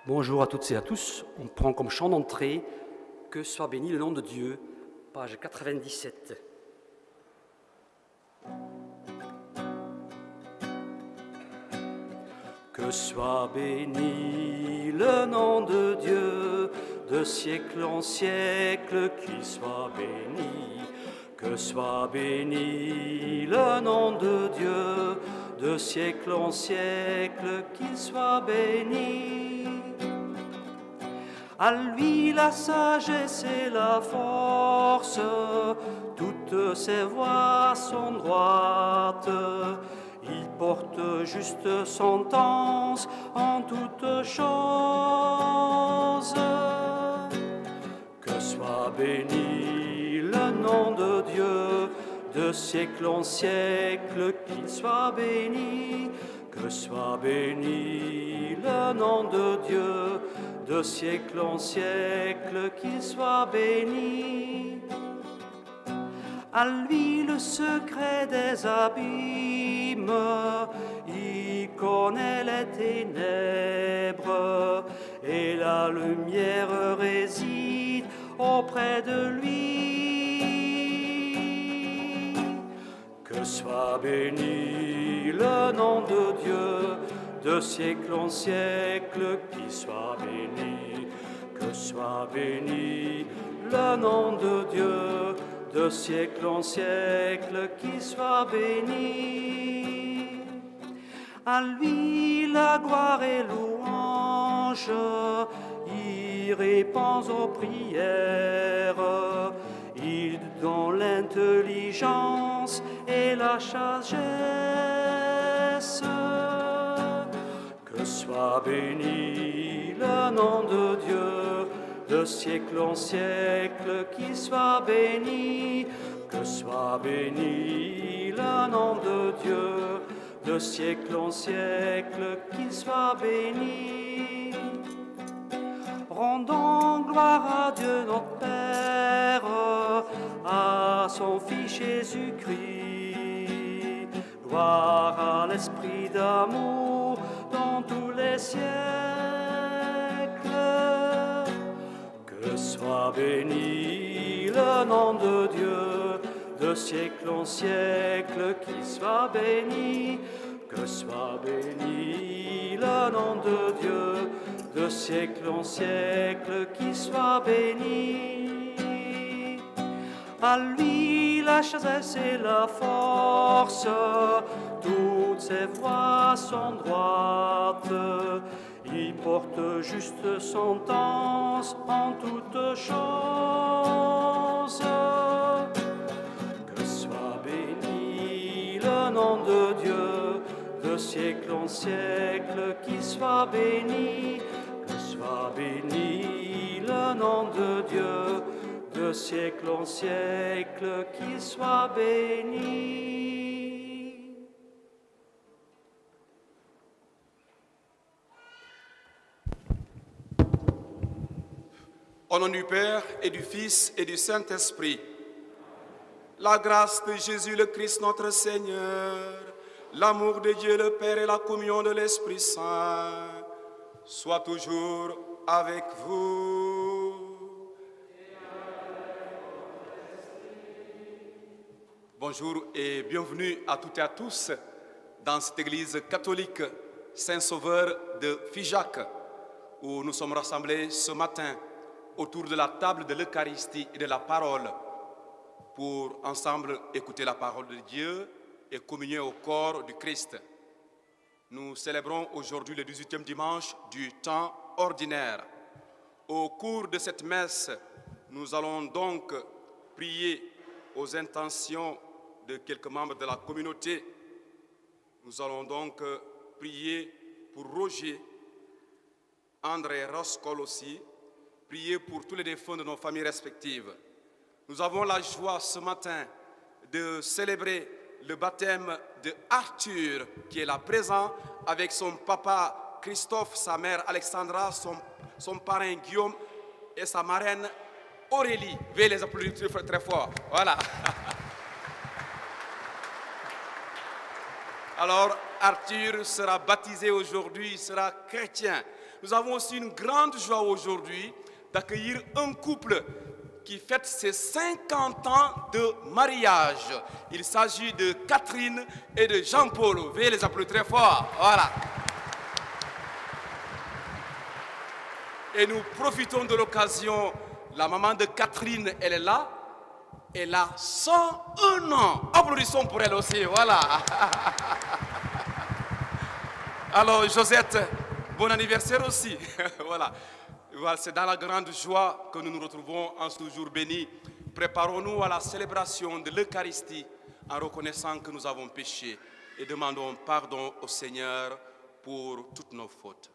Bonjour à toutes et à tous. On prend comme chant d'entrée « Que soit béni le nom de Dieu », page 97. Que soit béni le nom de Dieu, de siècle en siècle, qu'il soit béni. Que soit béni le nom de Dieu, de siècle en siècle, qu'il soit béni. À lui la sagesse et la force, toutes ses voies sont droites. Il porte juste sentence en toutes choses. Que soit béni le nom de Dieu, de siècle en siècle, qu'il soit béni. Que soit béni le nom de Dieu, de siècle en siècle, qu'il soit béni. À lui le secret des abîmes, il connaît les ténèbres, et la lumière réside auprès de lui. Que soit béni le nom de Dieu, de siècle en siècle, qu'il soit béni. Que soit béni le nom de Dieu, de siècle en siècle, qu'il soit béni. À lui la gloire et louange, il répond aux prières, il donne l'intelligence et la sagesse. Que soit béni le nom de Dieu, de siècle en siècle, qu'il soit béni. Que soit béni le nom de Dieu, de siècle en siècle, qu'il soit béni. Rendons gloire à Dieu notre Père, à son Fils Jésus-Christ. Gloire à l'Esprit d'amour dans tous les siècles. Que soit béni le nom de Dieu, de siècle en siècle, qu'il soit béni. Que soit béni le nom de Dieu, de siècle en siècle, qu'il soit béni. À lui la sagesse et la force, toutes ses voies sont droites. Il porte juste sentence en toutes choses. Que soit béni le nom de Dieu, de siècle en siècle, qu'il soit béni. Que soit béni le nom de Dieu, de siècle en siècle, qu'il soit béni. Au nom du Père et du Fils et du Saint-Esprit, la grâce de Jésus le Christ notre Seigneur, l'amour de Dieu le Père et la communion de l'Esprit Saint soient toujours avec vous. Bonjour et bienvenue à toutes et à tous dans cette église catholique Saint-Sauveur de Figeac, où nous sommes rassemblés ce matin autour de la table de l'Eucharistie et de la parole pour ensemble écouter la parole de Dieu et communier au corps du Christ. Nous célébrons aujourd'hui le 18e dimanche du temps ordinaire. Au cours de cette messe, nous allons donc prier aux intentions de quelques membres de la communauté. Nous allons donc prier pour Roger, André Roscol aussi, prier pour tous les défunts de nos familles respectives. Nous avons la joie ce matin de célébrer le baptême de Arthur, qui est là présent avec son papa Christophe, sa mère Alexandra, son parrain Guillaume et sa marraine Aurélie. Veuillez les applaudir très fort. Voilà. Alors, Arthur sera baptisé aujourd'hui, il sera chrétien. Nous avons aussi une grande joie aujourd'hui d'accueillir un couple qui fête ses 50 ans de mariage. Il s'agit de Catherine et de Jean-Paul. Veuillez les applaudir très fort. Voilà. Et nous profitons de l'occasion. La maman de Catherine, elle est là. Elle a 101 ans. Applaudissons pour elle aussi. Voilà. Alors, Josette, bon anniversaire aussi. Voilà. Voilà, c'est dans la grande joie que nous nous retrouvons en ce jour béni. Préparons-nous à la célébration de l'Eucharistie en reconnaissant que nous avons péché et demandons pardon au Seigneur pour toutes nos fautes.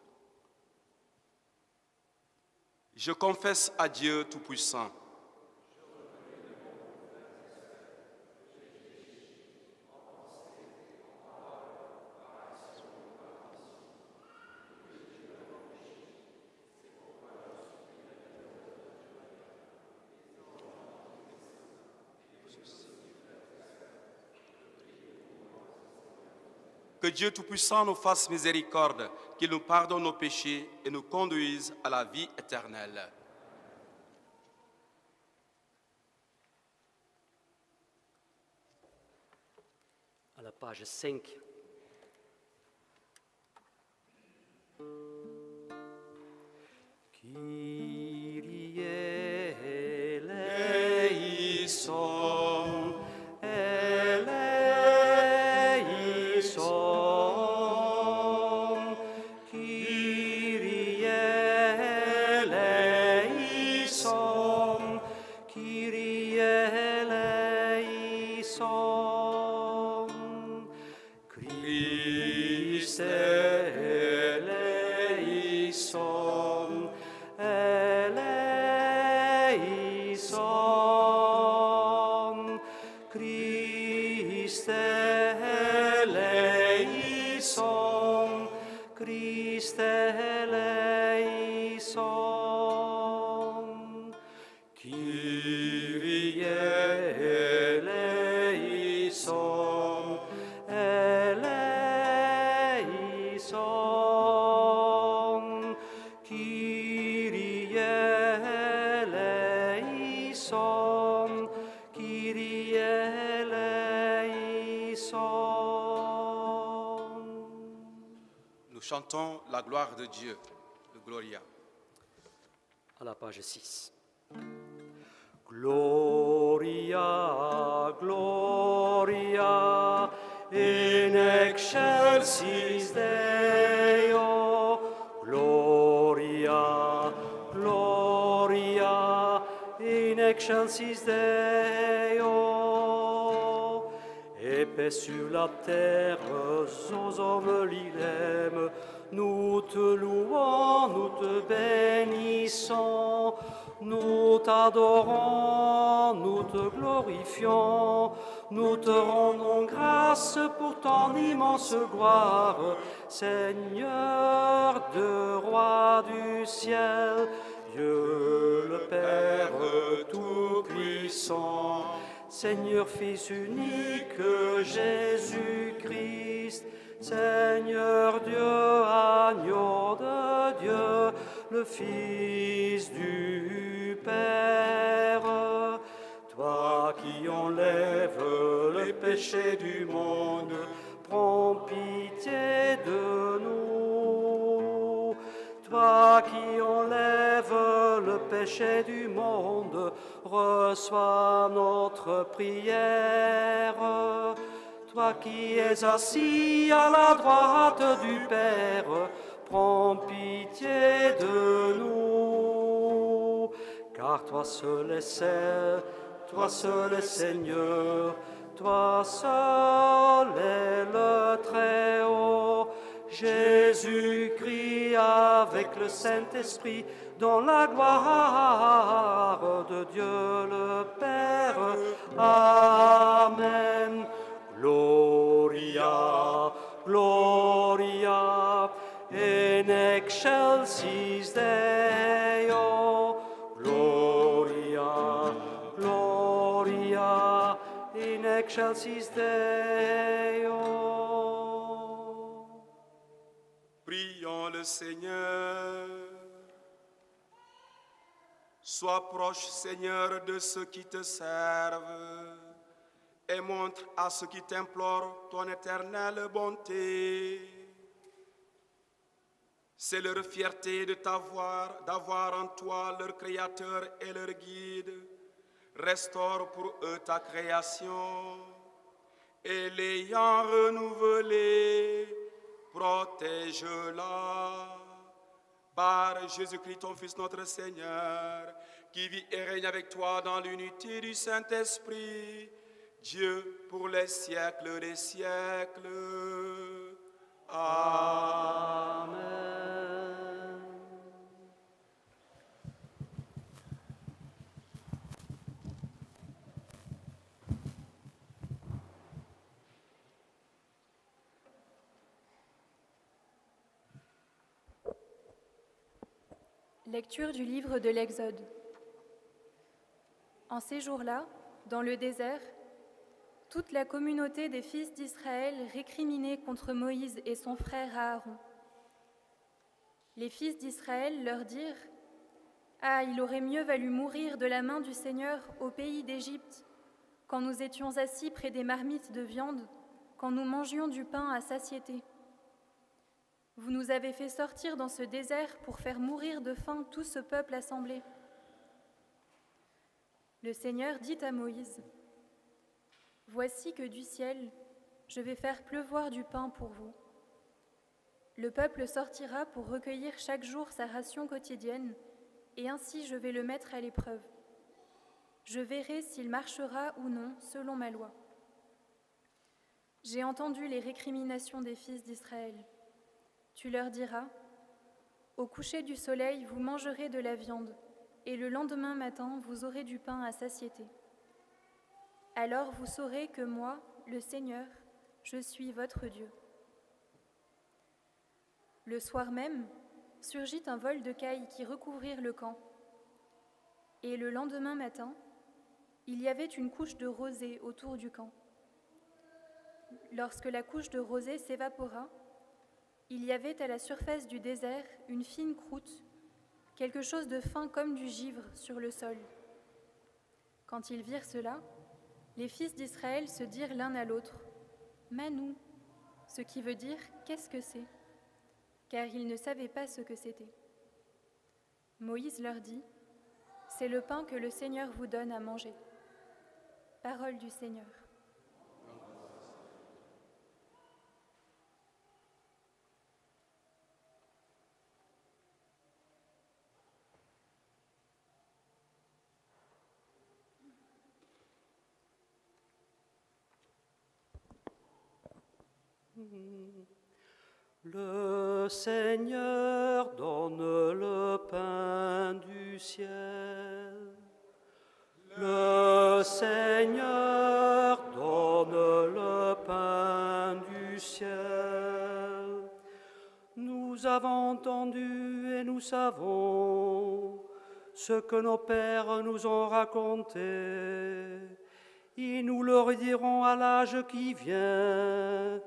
Je confesse à Dieu Tout-Puissant que Dieu Tout-Puissant nous fasse miséricorde, qu'il nous pardonne nos péchés et nous conduise à la vie éternelle. À la page 5. Kyrie eleison, eleison, Kyrie eleison, Kyrie eleison, Christe eleison, eleison, Christe eleison, Christe eleison, Kyrie eleison, eleison, Kyrie eleison, Kyrie eleison. Nous chantons la gloire de Dieu, le Gloria. À la page 6. Gloria, Gloria, in excelsis Deo. Gloria, Gloria, in excelsis Deo. Et paix sur la terre aux hommes l'ilem. Nous te louons, nous te bénissons, nous t'adorons, nous te glorifions, nous te rendons grâce pour ton immense gloire, Seigneur de roi du ciel, Dieu le Père Tout-Puissant, Seigneur Fils unique, Jésus-Christ, Seigneur Dieu, agneau de Dieu, le Fils du Père, toi qui enlèves le péché du monde, prends pitié de nous. Toi qui enlèves le péché du monde, reçois notre prière. Toi qui es assis à la droite du Père, prends pitié de nous. Car toi seul est Seigneur, toi seul est Seigneur, toi seul est le Très-Haut. Jésus-Christ avec le Saint-Esprit, dans la gloire de Dieu le Père. Amen. Gloria, Gloria, in excelsis Deo. Gloria, Gloria, in excelsis Deo. Prions le le Seigneur. Sois proche, Seigneur, de ceux qui te servent et montre à ceux qui t'implorent ton éternelle bonté. C'est leur fierté de d'avoir en toi leur Créateur et leur Guide. Restaure pour eux ta création et l'ayant renouvelée, protège-la. Par Jésus-Christ, ton Fils, notre Seigneur, qui vit et règne avec toi dans l'unité du Saint-Esprit, Dieu pour les siècles des siècles. Amen. Lecture du livre de l'Exode. En ces jours-là, dans le désert, toute la communauté des fils d'Israël récriminait contre Moïse et son frère Aaron. Les fils d'Israël leur dirent : « Ah, il aurait mieux valu mourir de la main du Seigneur au pays d'Égypte, quand nous étions assis près des marmites de viande, quand nous mangions du pain à satiété. Vous nous avez fait sortir dans ce désert pour faire mourir de faim tout ce peuple assemblé. » Le Seigneur dit à Moïse : « Voici que du ciel, je vais faire pleuvoir du pain pour vous. Le peuple sortira pour recueillir chaque jour sa ration quotidienne, et ainsi je vais le mettre à l'épreuve. Je verrai s'il marchera ou non selon ma loi. J'ai entendu les récriminations des fils d'Israël. Tu leur diras : au coucher du soleil, vous mangerez de la viande, et le lendemain matin, vous aurez du pain à satiété. Alors vous saurez que moi, le Seigneur, je suis votre Dieu. » Le soir même, surgit un vol de cailles qui recouvrirent le camp. Et le lendemain matin, il y avait une couche de rosée autour du camp. Lorsque la couche de rosée s'évapora, il y avait à la surface du désert une fine croûte, quelque chose de fin comme du givre sur le sol. Quand ils virent cela, les fils d'Israël se dirent l'un à l'autre : « Manou », ce qui veut dire « qu'est-ce que c'est ?» car ils ne savaient pas ce que c'était. Moïse leur dit : « C'est le pain que le Seigneur vous donne à manger. » Parole du Seigneur. Le Seigneur donne le pain du ciel. Le Seigneur donne le pain du ciel. Nous avons entendu et nous savons ce que nos pères nous ont raconté. Et nous leur dirons à l'âge qui vient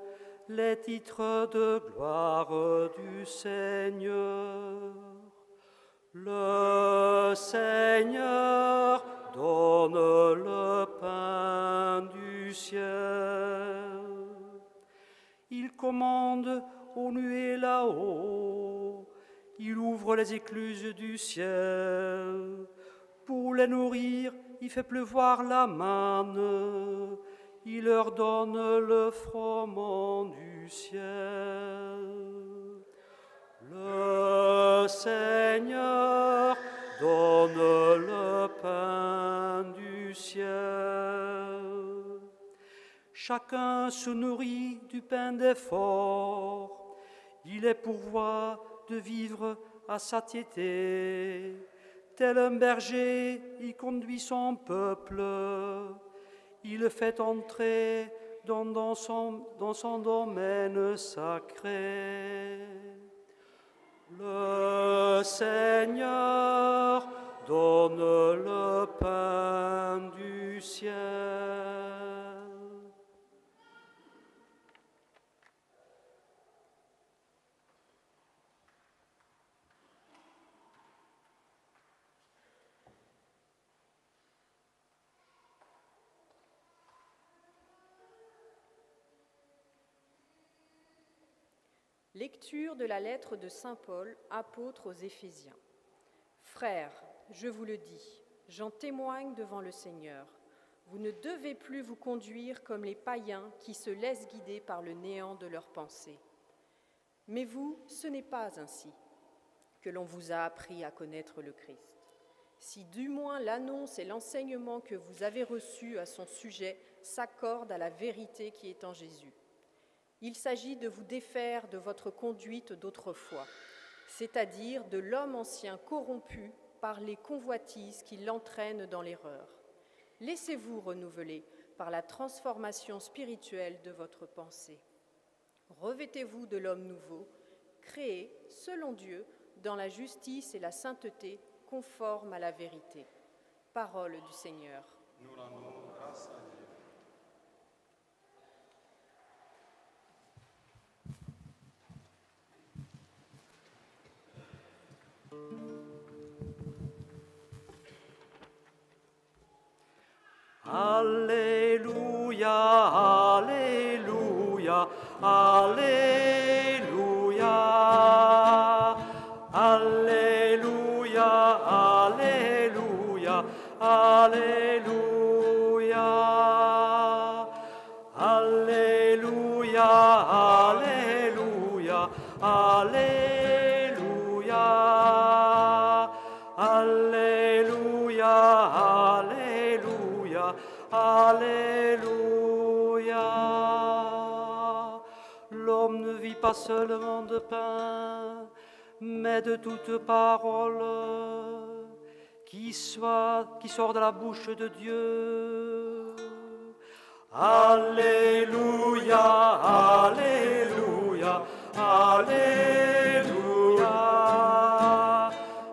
les titres de gloire du Seigneur. Le Seigneur donne le pain du ciel. Il commande aux nuées là-haut. Il ouvre les écluses du ciel. Pour les nourrir, il fait pleuvoir la manne. Il leur donne le froment du ciel. Le Seigneur donne le pain du ciel. Chacun se nourrit du pain d'effort. Il est pourvoi de vivre à satiété. Tel un berger, il conduit son peuple. Il le fait entrer dans son domaine sacré. Le Seigneur donne le pain du ciel. Lecture de la lettre de saint Paul, apôtre aux Éphésiens. Frères, je vous le dis, j'en témoigne devant le Seigneur. Vous ne devez plus vous conduire comme les païens qui se laissent guider par le néant de leurs pensées. Mais vous, ce n'est pas ainsi que l'on vous a appris à connaître le Christ. Si du moins l'annonce et l'enseignement que vous avez reçus à son sujet s'accordent à la vérité qui est en Jésus. Il s'agit de vous défaire de votre conduite d'autrefois, c'est-à-dire de l'homme ancien corrompu par les convoitises qui l'entraînent dans l'erreur. Laissez-vous renouveler par la transformation spirituelle de votre pensée. Revêtez-vous de l'homme nouveau, créé, selon Dieu, dans la justice et la sainteté, conforme à la vérité. Parole du Seigneur. Nous rendons grâce à Dieu. Alléluia, Alléluia, Alléluia, Alléluia, Alléluia, Alléluia, Alléluia, Alléluia, Alléluia, Alléluia, Alléluia, Alléluia. L'homme ne vit pas seulement de pain, mais de toute parole qui sort de la bouche de Dieu. Alléluia, Alléluia, Alléluia,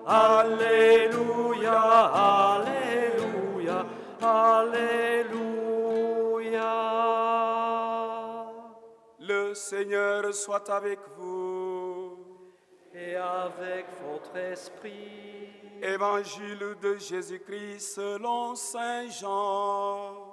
Alléluia, Alléluia, Alléluia. Le Seigneur soit avec vous. Et avec votre esprit. Évangile de Jésus-Christ selon saint Jean.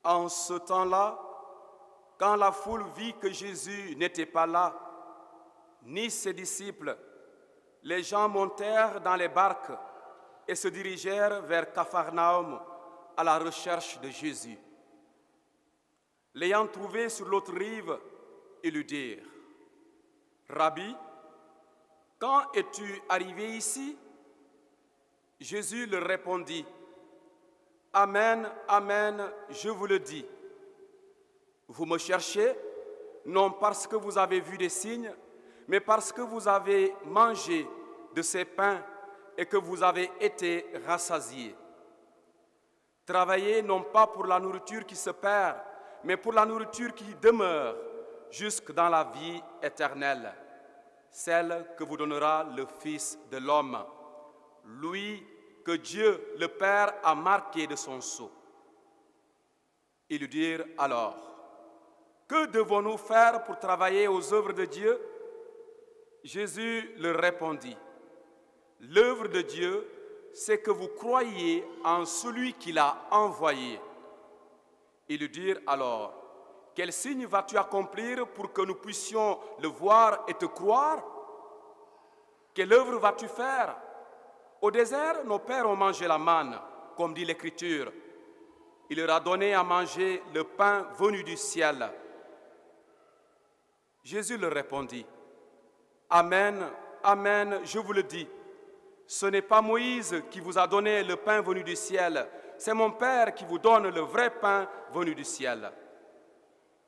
En ce temps-là, quand la foule vit que Jésus n'était pas là, ni ses disciples, les gens montèrent dans les barques et se dirigèrent vers Capharnaüm à la recherche de Jésus. L'ayant trouvé sur l'autre rive, ils lui dirent: Rabbi, quand es-tu arrivé ici? Jésus leur répondit: Amen, amen, je vous le dis. Vous me cherchez, non parce que vous avez vu des signes, mais parce que vous avez mangé de ces pains et que vous avez été rassasiés. Travaillez non pas pour la nourriture qui se perd, mais pour la nourriture qui demeure jusque dans la vie éternelle, celle que vous donnera le Fils de l'homme, lui que Dieu le Père a marqué de son sceau. Ils lui dirent alors: Que devons-nous faire pour travailler aux œuvres de Dieu? Jésus leur répondit: L'œuvre de Dieu, c'est que vous croyiez en celui qui l'a envoyé. Ils lui dirent alors: Quel signe vas-tu accomplir pour que nous puissions le voir et te croire? Quelle œuvre vas-tu faire? Au désert, nos pères ont mangé la manne, comme dit l'Écriture. Il leur a donné à manger le pain venu du ciel. Jésus leur répondit: Amen, amen, je vous le dis. Ce n'est pas Moïse qui vous a donné le pain venu du ciel, c'est mon Père qui vous donne le vrai pain venu du ciel.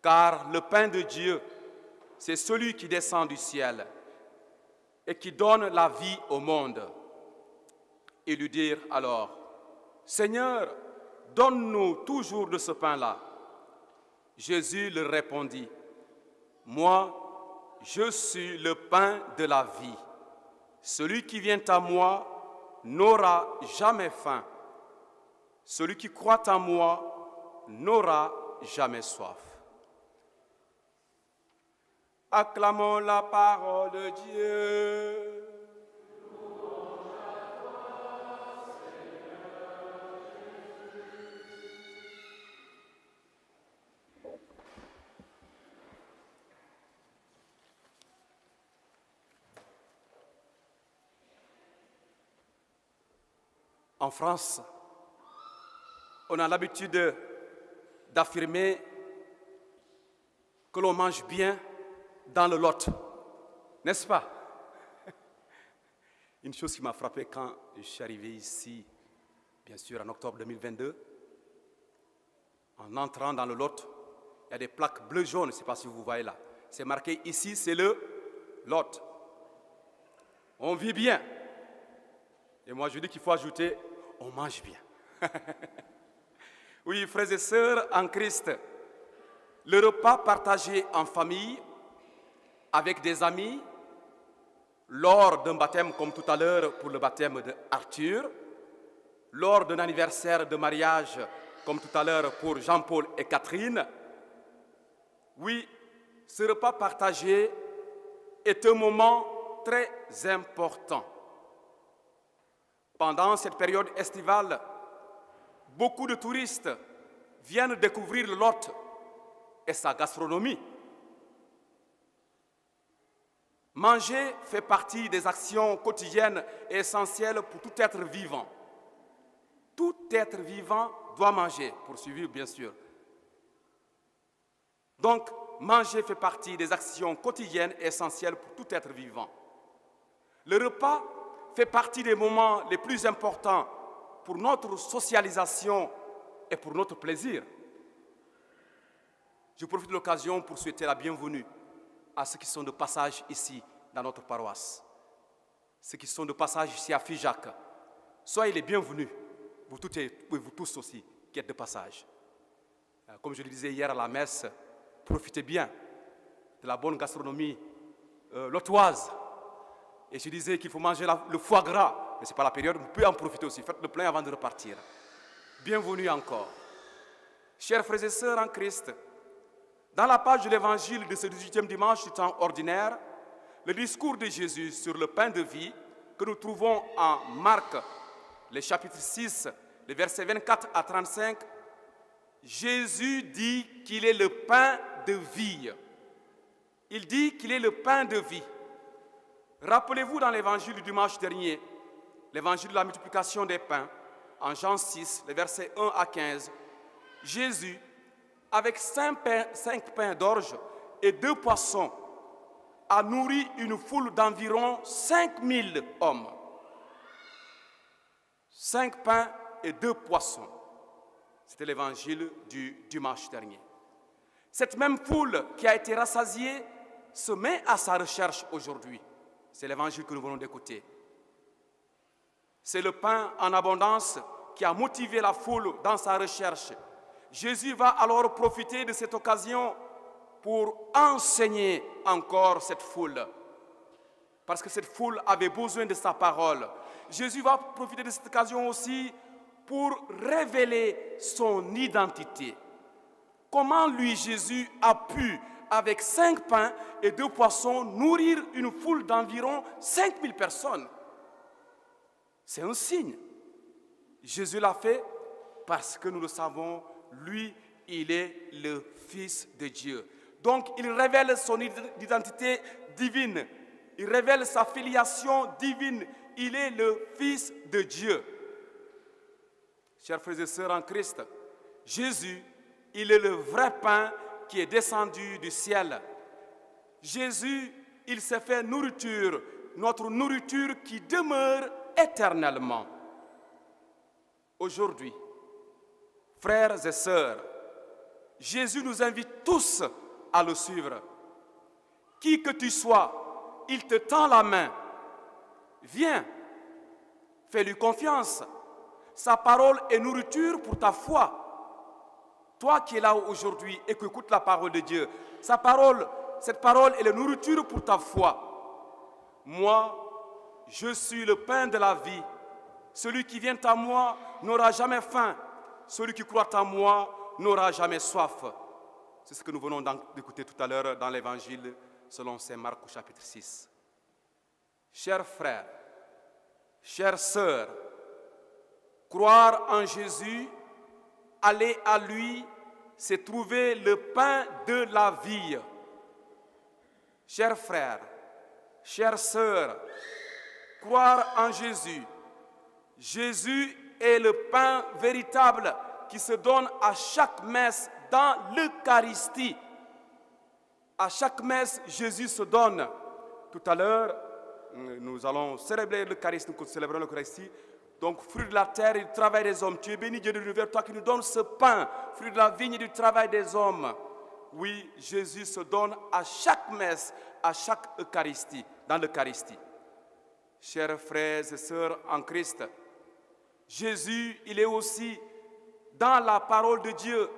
Car le pain de Dieu, c'est celui qui descend du ciel et qui donne la vie au monde. Ils lui dirent alors: Seigneur, donne-nous toujours de ce pain-là. Jésus leur répondit: Moi, je suis le pain de la vie. Celui qui vient à moi n'aura jamais faim. Celui qui croit en moi n'aura jamais soif. Acclamons la parole de Dieu. En France, on a l'habitude d'affirmer que l'on mange bien dans le Lot, n'est-ce pas? Une chose qui m'a frappé quand je suis arrivé ici, bien sûr en octobre 2022, en entrant dans le Lot, il y a des plaques bleu-jaune, je ne sais pas si vous voyez là. C'est marqué ici, c'est le Lot. On vit bien. Et moi, je dis qu'il faut ajouter, on mange bien. Oui, frères et sœurs en Christ, le repas partagé en famille, avec des amis, lors d'un baptême comme tout à l'heure pour le baptême d'Arthur, lors d'un anniversaire de mariage comme tout à l'heure pour Jean-Paul et Catherine, oui, ce repas partagé est un moment très important. Pendant cette période estivale, beaucoup de touristes viennent découvrir le Lot et sa gastronomie. Manger fait partie des actions quotidiennes et essentielles pour tout être vivant. Tout être vivant doit manger, pour survivre bien sûr. Donc, manger fait partie des actions quotidiennes et essentielles pour tout être vivant. Le repas fait partie des moments les plus importants pour notre socialisation et pour notre plaisir. Je profite de l'occasion pour souhaiter la bienvenue à ceux qui sont de passage ici dans notre paroisse. Ceux qui sont de passage ici à Figeac. Soyez les bienvenus, vous tous aussi qui êtes de passage. Comme je le disais hier à la messe, profitez bien de la bonne gastronomie lotoise. Et je disais qu'il faut manger le foie gras, mais ce n'est pas la période, vous pouvez en profiter aussi. Faites le plein avant de repartir. Bienvenue encore. Chers frères et sœurs en Christ, dans la page de l'évangile de ce 18e dimanche du temps ordinaire, le discours de Jésus sur le pain de vie que nous trouvons en Marc, le chapitre 6, les versets 24 à 35, Jésus dit qu'il est le pain de vie. Il dit qu'il est le pain de vie. Rappelez-vous dans l'évangile du dimanche dernier, l'évangile de la multiplication des pains, en Jean 6, les versets 1 à 15, Jésus, avec 5 pains d'orge et 2 poissons, a nourri une foule d'environ 5000 hommes. 5 pains et 2 poissons. C'était l'évangile du dimanche dernier. Cette même foule qui a été rassasiée se met à sa recherche aujourd'hui. C'est l'évangile que nous venons d'écouter. C'est le pain en abondance qui a motivé la foule dans sa recherche. Jésus va alors profiter de cette occasion pour enseigner encore cette foule. Parce que cette foule avait besoin de sa parole. Jésus va profiter de cette occasion aussi pour révéler son identité. Comment lui, Jésus, a pu, avec 5 pains et 2 poissons, nourrir une foule d'environ 5000 personnes? C'est un signe. Jésus l'a fait parce que nous le savons, lui, il est le Fils de Dieu. Donc, il révèle son identité divine. Il révèle sa filiation divine. Il est le Fils de Dieu. Chers frères et sœurs en Christ, Jésus, il est le vrai pain qui est descendu du ciel. Jésus, il s'est fait nourriture, notre nourriture qui demeure éternellement. Aujourd'hui, frères et sœurs, Jésus nous invite tous à le suivre. Qui que tu sois, il te tend la main. Viens, fais-lui confiance. Sa parole est nourriture pour ta foi. Toi qui es là aujourd'hui et qui écoutes la parole de Dieu, cette parole est la nourriture pour ta foi. Moi, je suis le pain de la vie. Celui qui vient à moi n'aura jamais faim. Celui qui croit en moi n'aura jamais soif. C'est ce que nous venons d'écouter tout à l'heure dans l'Évangile selon saint Marc au chapitre 6. Chers frères, chères sœurs, croire en Jésus, aller à lui, c'est trouver le pain de la vie. Chers frères, chères sœurs, croire en Jésus. Jésus est le pain véritable qui se donne à chaque messe dans l'Eucharistie. À chaque messe, Jésus se donne. Tout à l'heure, nous allons célébrer l'Eucharistie, nous célébrons l'Eucharistie. Donc, fruit de la terre et du travail des hommes. Tu es béni, Dieu de l'univers, toi qui nous donnes ce pain, fruit de la vigne et du travail des hommes. Oui, Jésus se donne à chaque messe, à chaque Eucharistie, dans l'Eucharistie. Chers frères et sœurs en Christ, Jésus, il est aussi dans la parole de Dieu,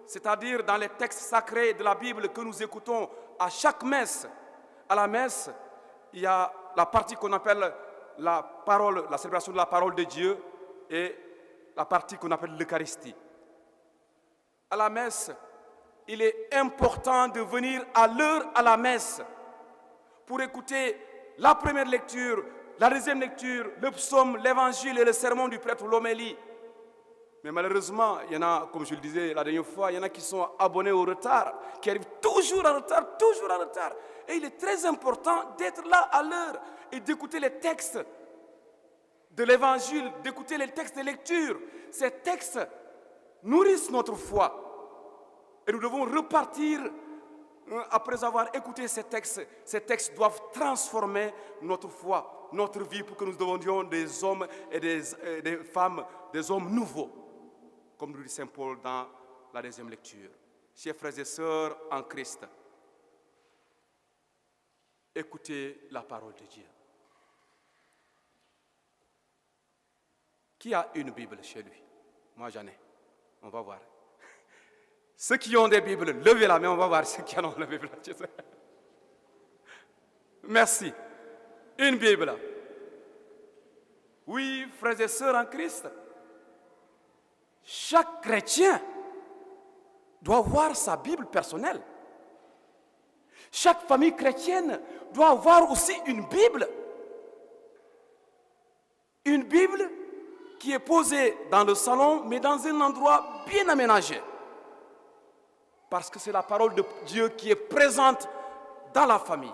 c'est-à-dire dans les textes sacrés de la Bible que nous écoutons à chaque messe. À la messe, il y a la partie qu'on appelle la parole, la célébration de la parole de Dieu et la partie qu'on appelle l'Eucharistie. À la messe, il est important de venir à l'heure à la messe pour écouter la première lecture, la deuxième lecture, le psaume, l'évangile et le sermon du prêtre, l'homélie. Mais malheureusement, il y en a, comme je le disais la dernière fois, il y en a qui sont abonnés au retard, qui arrivent toujours en retard, toujours en retard. Et il est très important d'être là à l'heure et d'écouter les textes de l'évangile, d'écouter les textes de lecture. Ces textes nourrissent notre foi. Et nous devons repartir après avoir écouté ces textes. Ces textes doivent transformer notre foi, notre vie, pour que nous devenions des hommes et des femmes, des hommes nouveaux, comme nous dit saint Paul dans la deuxième lecture. Chers frères et sœurs en Christ, écoutez la parole de Dieu. Qui a une Bible chez lui? Moi, j'en ai. On va voir. Ceux qui ont des Bibles, levez la main, on va voir ceux qui en ont la Bible. Merci. Une Bible. Oui, frères et sœurs en Christ, chaque chrétien doit avoir sa Bible personnelle. Chaque famille chrétienne doit avoir aussi une Bible. Une Bible qui est posée dans le salon, mais dans un endroit bien aménagé. Parce que c'est la parole de Dieu qui est présente dans la famille.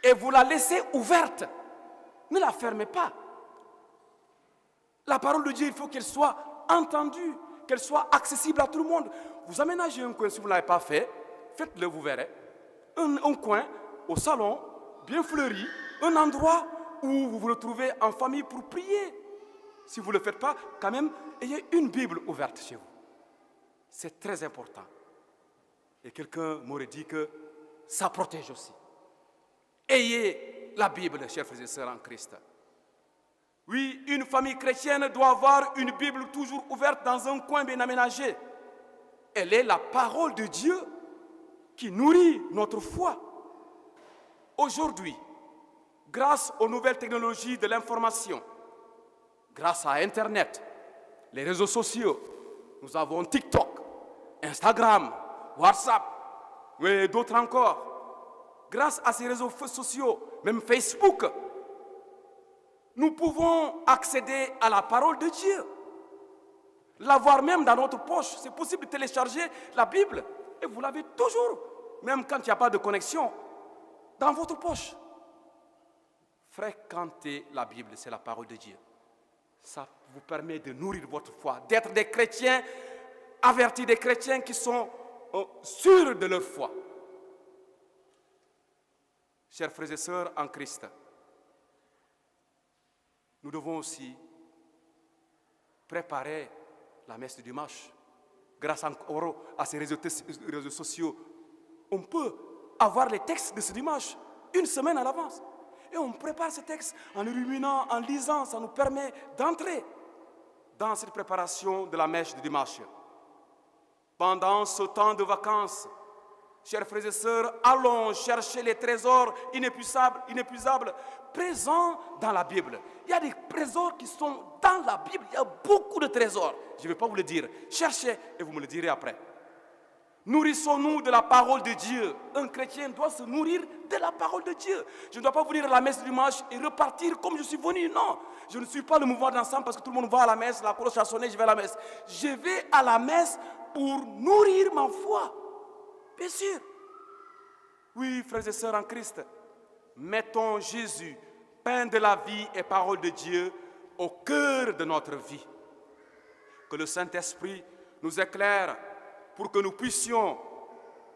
Et vous la laissez ouverte. Ne la fermez pas. La parole de Dieu, il faut qu'elle soit entendue, qu'elle soit accessible à tout le monde. Vous aménagez un coin, si vous ne l'avez pas fait, faites-le, vous verrez. Un coin au salon, bien fleuri, un endroit où vous vous retrouvez en famille pour prier. Si vous ne le faites pas, quand même, ayez une Bible ouverte chez vous. C'est très important. Et quelqu'un m'aurait dit que ça protège aussi. Ayez la Bible, chers frères et sœurs en Christ. Oui, une famille chrétienne doit avoir une Bible toujours ouverte dans un coin bien aménagé. Elle est la parole de Dieu qui nourrit notre foi. Aujourd'hui, grâce aux nouvelles technologies de l'information, grâce à Internet, les réseaux sociaux, nous avons TikTok, Instagram, WhatsApp, et d'autres encore. Grâce à ces réseaux sociaux, même Facebook, nous pouvons accéder à la parole de Dieu. L'avoir même dans notre poche. C'est possible de télécharger la Bible et vous l'avez toujours, même quand il n'y a pas de connexion, dans votre poche. Fréquentez la Bible, c'est la parole de Dieu. Ça vous permet de nourrir votre foi, d'être des chrétiens avertis, des chrétiens qui sont sûrs de leur foi. Chers frères et sœurs en Christ, nous devons aussi préparer la messe du dimanche. Grâce à ces réseaux sociaux, on peut avoir les textes de ce dimanche une semaine à l'avance. Et on prépare ces textes en les ruminant, en lisant. Ça nous permet d'entrer dans cette préparation de la messe du dimanche. Pendant ce temps de vacances, chers frères et sœurs, allons chercher les trésors inépuisables présents dans la Bible. Il y a des trésors qui sont dans la Bible. Il y a beaucoup de trésors. Je ne vais pas vous le dire. Cherchez et vous me le direz après. Nourrissons-nous de la parole de Dieu. Un chrétien doit se nourrir de la parole de Dieu. Je ne dois pas venir à la messe du dimanche et repartir comme je suis venu. Non, je ne suis pas le mouvement d'ensemble parce que tout le monde va à la messe, la cloche a sonné, je vais à la messe. Je vais à la messe pour nourrir ma foi. Bien sûr. Oui, frères et sœurs en Christ, mettons Jésus, pain de la vie et parole de Dieu, au cœur de notre vie. Que le Saint-Esprit nous éclaire pour que nous puissions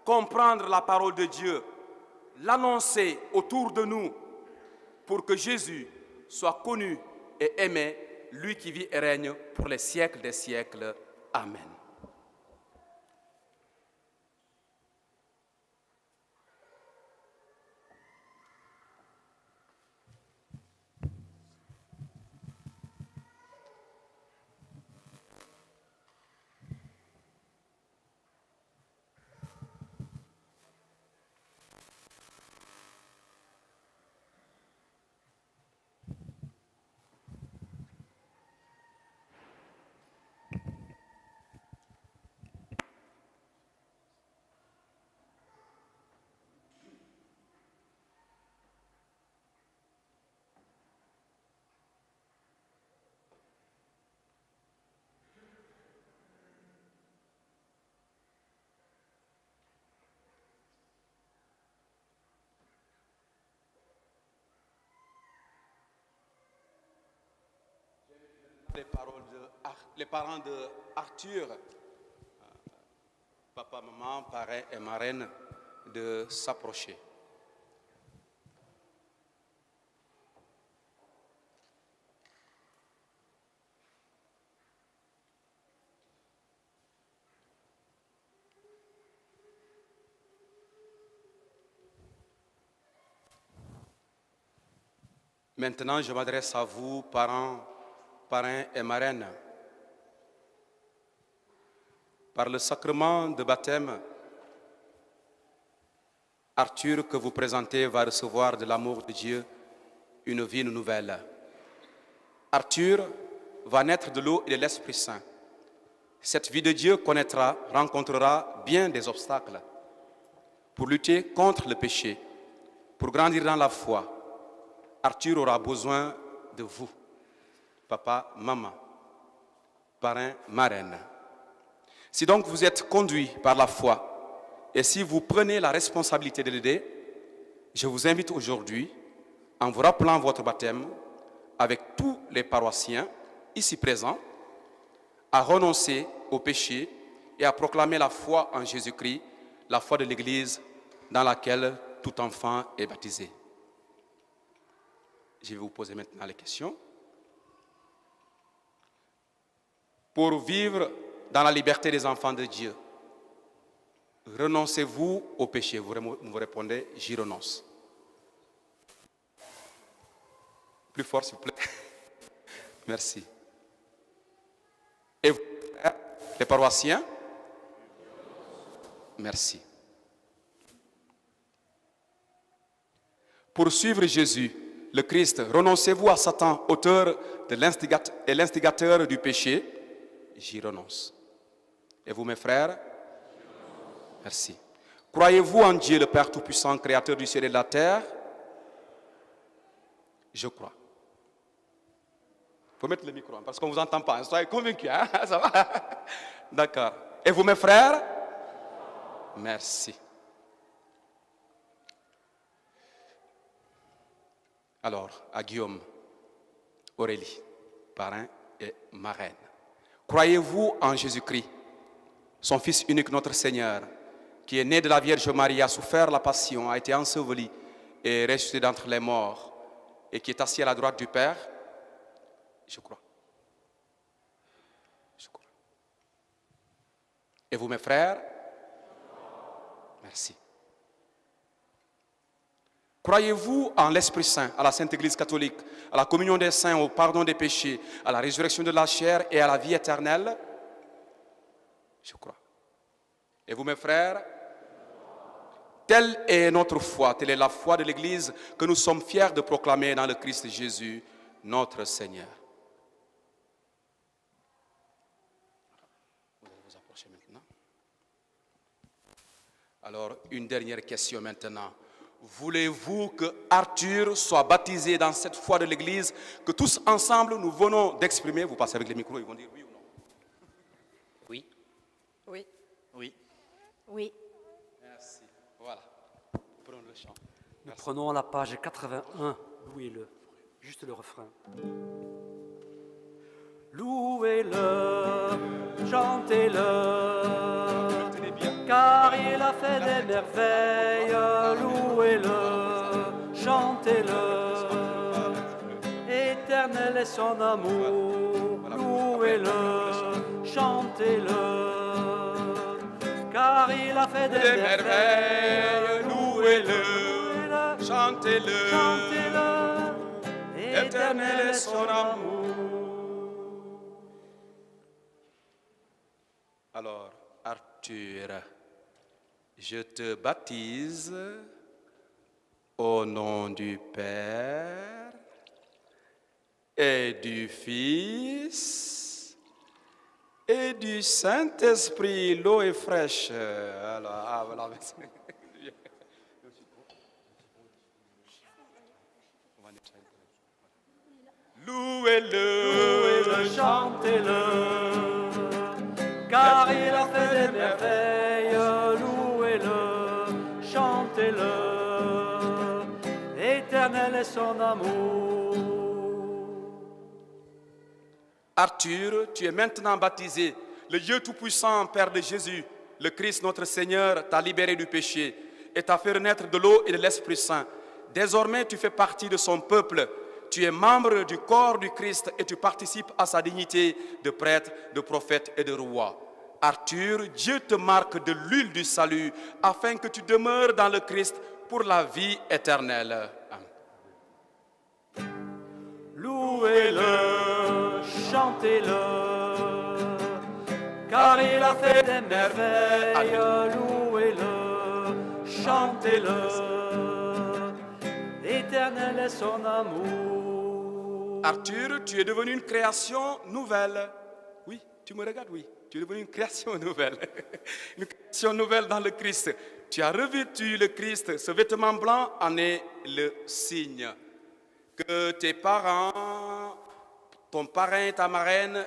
comprendre la parole de Dieu, l'annoncer autour de nous, pour que Jésus soit connu et aimé, lui qui vit et règne pour les siècles des siècles. Amen. Les parents de Arthur, papa, maman, parrain et marraine, de s'approcher. Maintenant, je m'adresse à vous, parents, parrains et marraines. Par le sacrement de baptême, Arthur, que vous présentez, va recevoir de l'amour de Dieu une vie nouvelle. Arthur va naître de l'eau et de l'Esprit Saint. Cette vie de Dieu rencontrera bien des obstacles. Pour lutter contre le péché, pour grandir dans la foi, Arthur aura besoin de vous, papa, maman, parrain, marraine. Si donc vous êtes conduit par la foi et si vous prenez la responsabilité de l'aider, je vous invite aujourd'hui, en vous rappelant votre baptême, avec tous les paroissiens ici présents, à renoncer au péché et à proclamer la foi en Jésus-Christ, la foi de l'Église dans laquelle tout enfant est baptisé. Je vais vous poser maintenant les questions. Pour vivre dans la liberté des enfants de Dieu, renoncez-vous au péché? Vous répondez, j'y renonce. Plus fort, s'il vous plaît. Merci. Et vous, les paroissiens? Merci. Pour suivre Jésus, le Christ, renoncez-vous à Satan, auteur et l'instigateur du péché? J'y renonce. Et vous, mes frères? Merci. Croyez-vous en Dieu, le Père Tout-Puissant, Créateur du ciel et de la terre? Je crois. Il faut mettre le micro, parce qu'on ne vous entend pas. Soyez convaincus, hein? Ça va? D'accord. Et vous, mes frères? Merci. Alors, à Guillaume, Aurélie, parrain et marraine. Croyez-vous en Jésus-Christ, son Fils unique, notre Seigneur, qui est né de la Vierge Marie, a souffert la passion, a été enseveli et ressuscité d'entre les morts, et qui est assis à la droite du Père? Je crois. Je crois. Et vous, mes frères? Merci. Croyez-vous en l'Esprit Saint, à la Sainte Église catholique, à la communion des saints, au pardon des péchés, à la résurrection de la chair et à la vie éternelle? Je crois. Et vous, mes frères? Telle est notre foi, telle est la foi de l'Église que nous sommes fiers de proclamer dans le Christ Jésus, notre Seigneur. Vous allez vous approcher maintenant. Alors, une dernière question maintenant. Voulez-vous que Arthur soit baptisé dans cette foi de l'Église que tous ensemble nous venons d'exprimer? Vous passez avec les micros, ils vont dire oui ou non. Oui. Oui. Oui. Oui. Merci. Voilà. Prenons le chant. Nous prenons la page 81, louez-le, juste le refrain. Louez-le, chantez-le, Tenez bien. car il a fait des merveilles. Louez-le, chantez-le, éternel est son amour. Louez-le, chantez-le, car il a fait des merveilles. Louez-le, chantez-le, Chantez-le, éternel est son amour. Alors, Arthur, je te baptise au nom du Père et du Fils et du Saint-Esprit. L'eau est fraîche. Alors, voilà. Louez-le, chantez-le, car il a fait des merveilles. Louez-le, chantez-le, éternel est son amour. Arthur, tu es maintenant baptisé. Le Dieu Tout-Puissant, Père de Jésus, le Christ notre Seigneur, t'a libéré du péché et t'a fait renaître de l'eau et de l'Esprit Saint. Désormais, tu fais partie de son peuple. Tu es membre du corps du Christ et tu participes à sa dignité de prêtre, de prophète et de roi. Arthur, Dieu te marque de l'huile du salut afin que tu demeures dans le Christ pour la vie éternelle. Amen. Louez-le, chantez-le, car il a fait des merveilles. Louez-le, chantez-le, éternel est son amour. Arthur, tu es devenu une création nouvelle. Oui, tu me regardes, oui. Tu es devenu une création nouvelle. Une création nouvelle dans le Christ. Tu as revêtu le Christ. Ce vêtement blanc en est le signe. Que tes parents, ton parrain, ta marraine,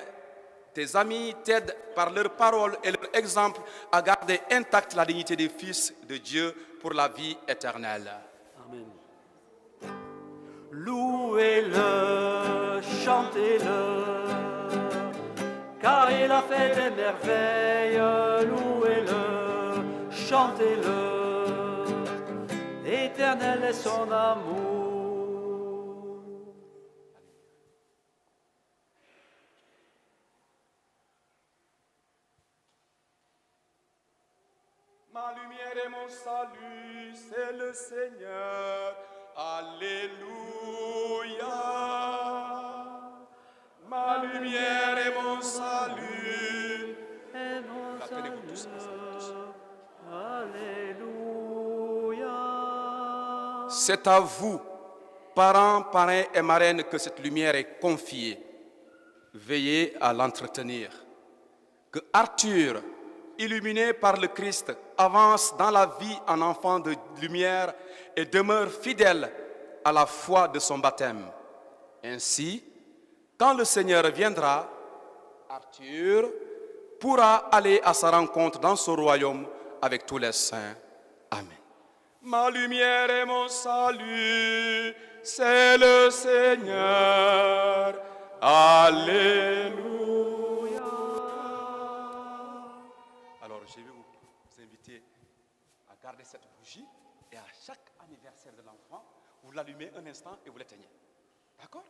tes amis t'aident par leurs paroles et leur exemple à garder intacte la dignité des fils de Dieu pour la vie éternelle. Amen. Louez-le, chantez-le, car il a fait des merveilles. Louez-le, chantez-le, éternel est son amour. Ma lumière et mon salut, c'est le Seigneur. Alléluia. Ma lumière et mon salut. Et mon Appelez-vous tous ensemble, tous. Alléluia. C'est à vous, parents, parrains et marraines, que cette lumière est confiée. Veillez à l'entretenir. Que Arthur, illuminé par le Christ, avance dans la vie en enfant de lumière et demeure fidèle à la foi de son baptême. Ainsi, quand le Seigneur viendra, Arthur pourra aller à sa rencontre dans son royaume avec tous les saints. Amen. Ma lumière et mon salut, c'est le Seigneur. Alléluia. Alors, je vais vous inviter à garder cette bougie et à chaque anniversaire de l'enfant, vous l'allumez un instant et vous l'éteignez. D'accord?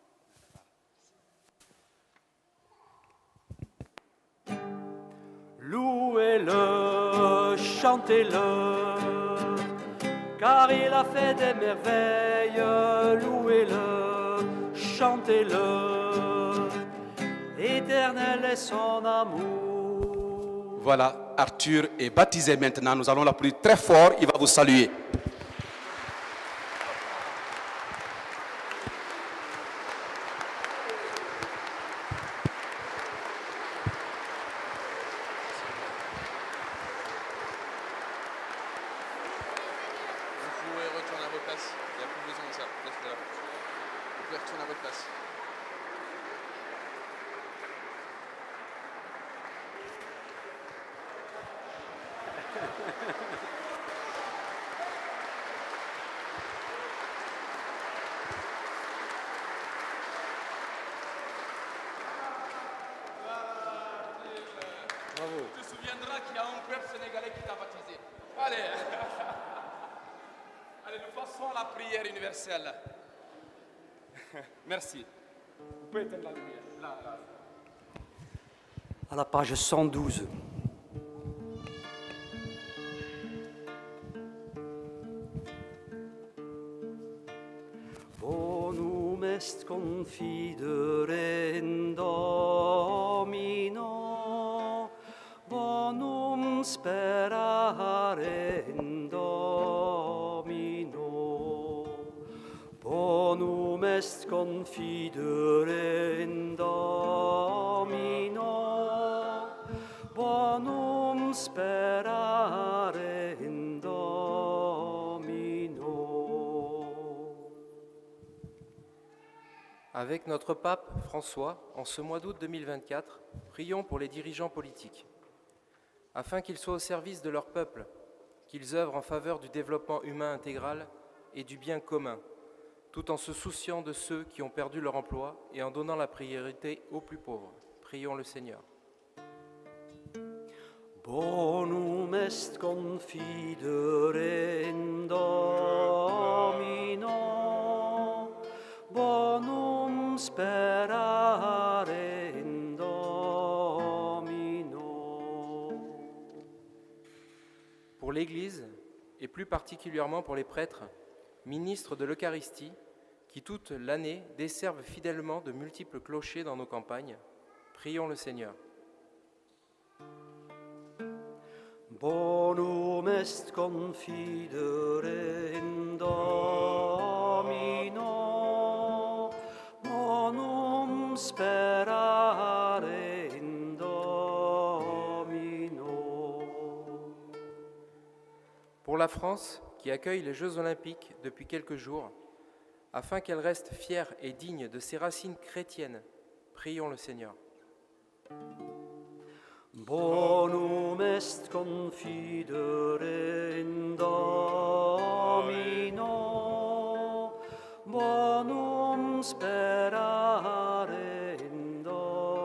Louez-le, chantez-le, car il a fait des merveilles. Louez-le, chantez-le, éternel est son amour. Voilà, Arthur est baptisé maintenant. Nous allons l'applaudir très fort. Il va vous saluer. Vous pouvez retourner à votre place. Il n'y a plus besoin de ça. Restez là. Vous pouvez retourner à votre place. Tu te souviendras qu'il y a un peuple sénégalais qui t'a baptisé. Allez. Allez, nous fassons la prière universelle. Merci. Vous pouvez éteindre la lumière. Là. À la page 112. Bonum est confidere in Domino, bonum sperare in Domino, bonum est confidere in Domino, bonum sperare in Domino. Avec notre pape François, en ce mois d'août 2024, prions pour les dirigeants politiques, afin qu'ils soient au service de leur peuple, qu'ils œuvrent en faveur du développement humain intégral et du bien commun, tout en se souciant de ceux qui ont perdu leur emploi et en donnant la priorité aux plus pauvres. Prions le Seigneur. Bonum est confidere in Domino, bonum sperare in Domino. Pour l'Église, et plus particulièrement pour les prêtres, ministres de l'Eucharistie, qui toute l'année desservent fidèlement de multiples clochers dans nos campagnes, prions le Seigneur. Bonum est confidere in Domino, bonum sperare in Domino. Pour la France, qui accueille les Jeux Olympiques depuis quelques jours, afin qu'elle reste fière et digne de ses racines chrétiennes, prions le Seigneur. Bonum est confidere in Domino, bonum sperare in Domino.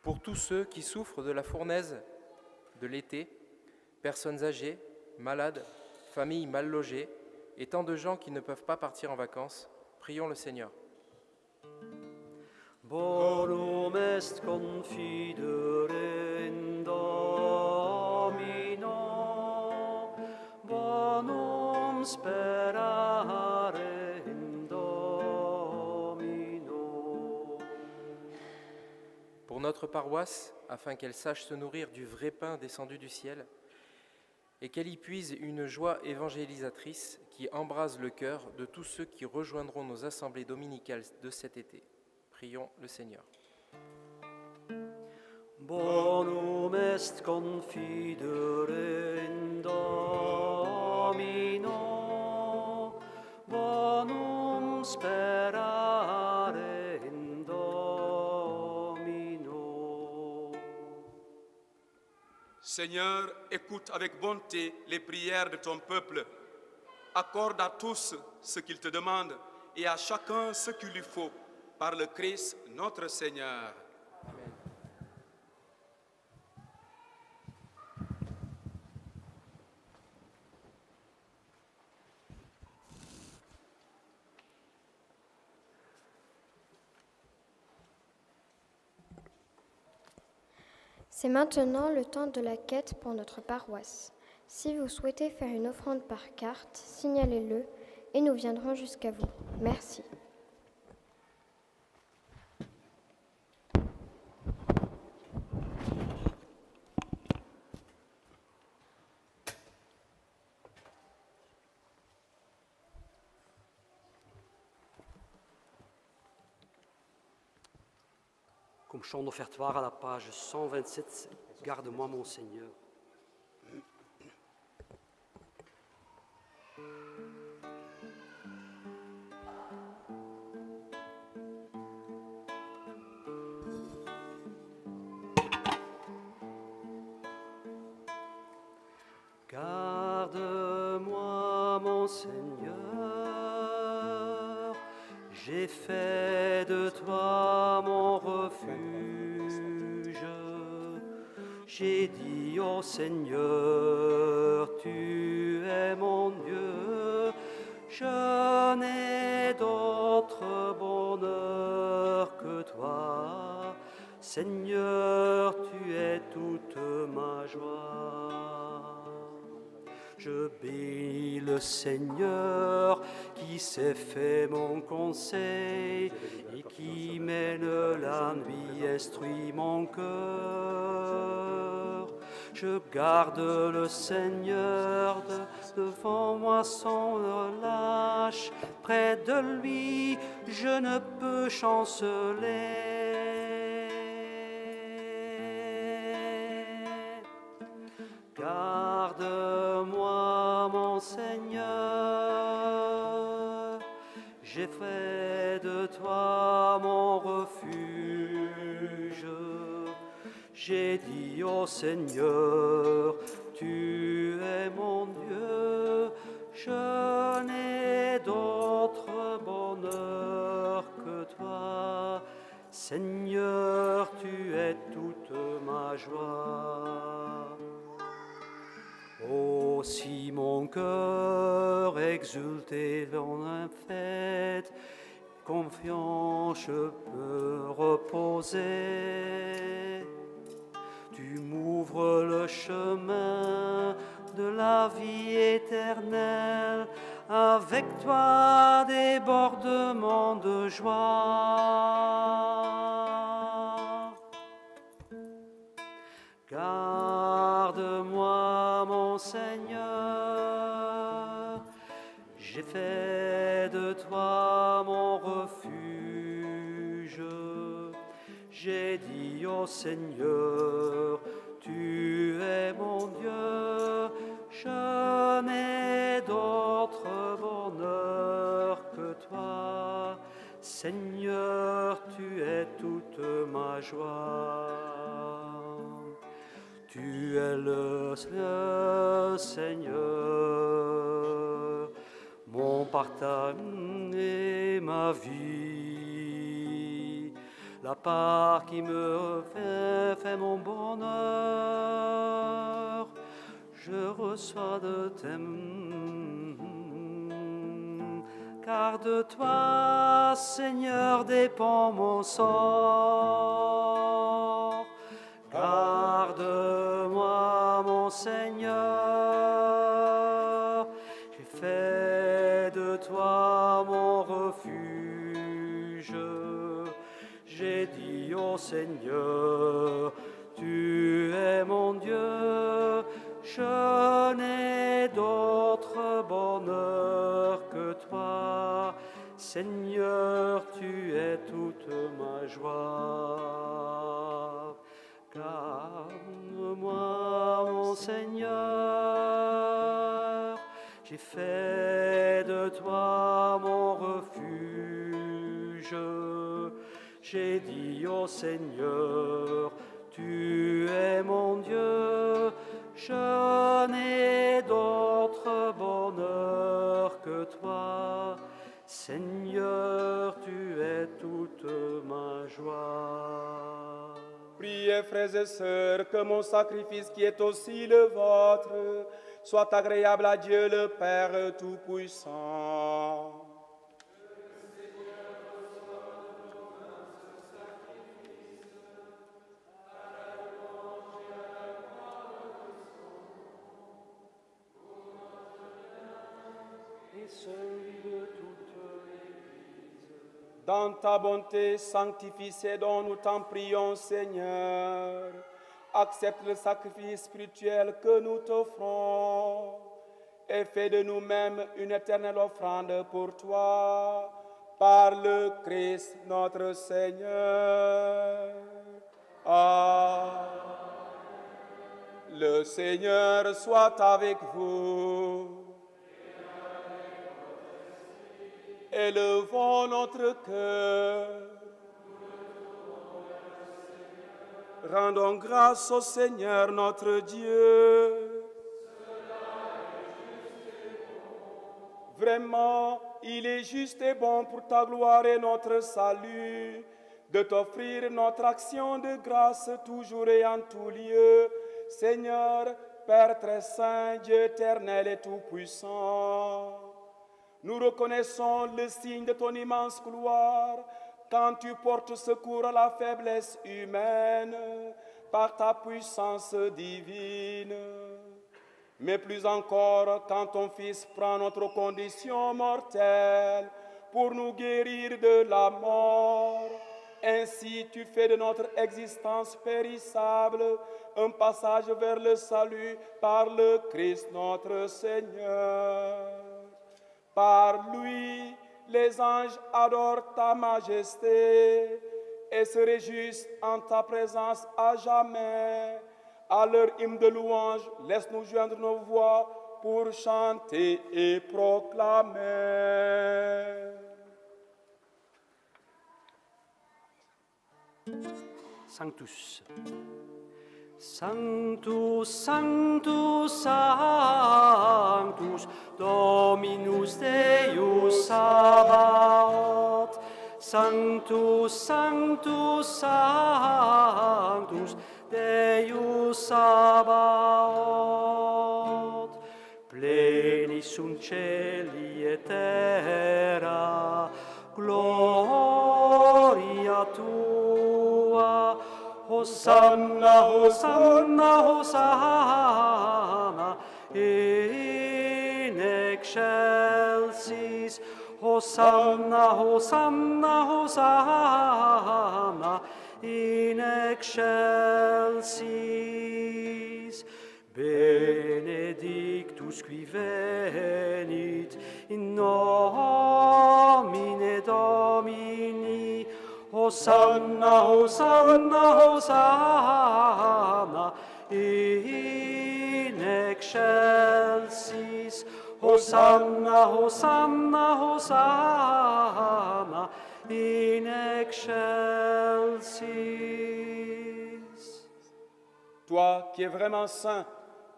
Pour tous ceux qui souffrent de la fournaise de l'été, personnes âgées, malades, familles mal logées et tant de gens qui ne peuvent pas partir en vacances, prions le Seigneur. Bonum est confidere in Domino, bonum sperare in Domino. Pour notre paroisse, afin qu'elle sache se nourrir du vrai pain descendu du ciel, et qu'elle y puise une joie évangélisatrice qui embrase le cœur de tous ceux qui rejoindront nos assemblées dominicales de cet été. Prions le Seigneur. Bonum est confidere in Domino, bonum sperare in Domino. Seigneur, écoute avec bonté les prières de ton peuple. Accorde à tous ce qu'ils te demandent et à chacun ce qu'il lui faut. Par le Christ, notre Seigneur. Amen. C'est maintenant le temps de la quête pour notre paroisse. Si vous souhaitez faire une offrande par carte, signalez-le et nous viendrons jusqu'à vous. Merci. Comme chant d'offertoire à la page 127, Garde-moi mon Seigneur. Garde-moi mon Seigneur, j'ai fait de toi mon refuge. J'ai dit au Seigneur, tu es mon Dieu, je n'ai d'autre bonheur que toi. Seigneur, tu es toute ma joie. Je bénis le Seigneur qui s'est fait mon conseil et qui mène la nuit, instruit mon cœur. Je garde le Seigneur devant moi sans relâche. Près de lui, je ne peux chanceler. Garde-moi, mon Seigneur, j'ai fait de toi mon refuge. J'ai dit au Seigneur, tu es mon Dieu, je n'ai d'autre bonheur que toi. Seigneur, tu es toute ma joie. Aussi mon cœur exulté dans la fête, confiant je peux reposer. Tu m'ouvres le chemin de la vie éternelle, avec toi débordement de joie. Garde-moi, mon Seigneur, j'ai fait de toi mon refuge. J'ai dit au Seigneur, tu es mon Dieu, je n'ai d'autre bonheur que toi. Seigneur, tu es toute ma joie. Tu es le Seigneur, mon partage et ma vie, la part qui me fait mon bonheur. Je reçois de tes mains, car de toi, Seigneur, dépend mon sort. Garde-moi, mon Seigneur, j'ai fait de toi mon refuge. J'ai dit au Seigneur, tu es mon Dieu, je n'ai d'autre bonheur que toi. Seigneur, tu es toute ma joie. Garde-moi, mon Seigneur, j'ai fait de toi mon refuge. J'ai dit au Seigneur, tu es mon Dieu, je n'ai d'autre bonheur que toi. Seigneur, tu es toute ma joie. Priez, frères et sœurs, que mon sacrifice qui est aussi le vôtre soit agréable à Dieu le Père Tout-Puissant. Dans ta bonté, sanctifie ces dons, nous t'en prions, Seigneur. Accepte le sacrifice spirituel que nous t'offrons et fais de nous-mêmes une éternelle offrande pour toi, par le Christ notre Seigneur. Ah, le Seigneur soit avec vous. Élevons notre cœur. Rendons grâce au Seigneur notre Dieu. Vraiment, il est juste et bon pour ta gloire et notre salut de t'offrir notre action de grâce toujours et en tout lieu. Seigneur, Père très saint, Dieu éternel et tout-puissant, nous reconnaissons le signe de ton immense gloire quand tu portes secours à la faiblesse humaine par ta puissance divine. Mais plus encore, quand ton Fils prend notre condition mortelle pour nous guérir de la mort, ainsi tu fais de notre existence périssable un passage vers le salut par le Christ notre Seigneur. Par lui, les anges adorent ta majesté et se réjouissent en ta présence à jamais. À leur hymne de louange, laisse-nous joindre nos voix pour chanter et proclamer. Sanctus. Sanctus, Sanctus, Sanctus, Dominus Deus Sabaoth. Sanctus, Sanctus, Sanctus, Deus Sabaoth. Pleni sunt celi et terra, gloria tua. Hosanna, Hosanna, Hosanna, in excelsis. Hosanna, Hosanna, Hosanna, in excelsis. Benedictus qui venit in nomine Domini. Hosanna, Hosanna, Hosanna, in excelsis. Hosanna, Hosanna, Hosanna, in excelsis. Toi qui es vraiment saint,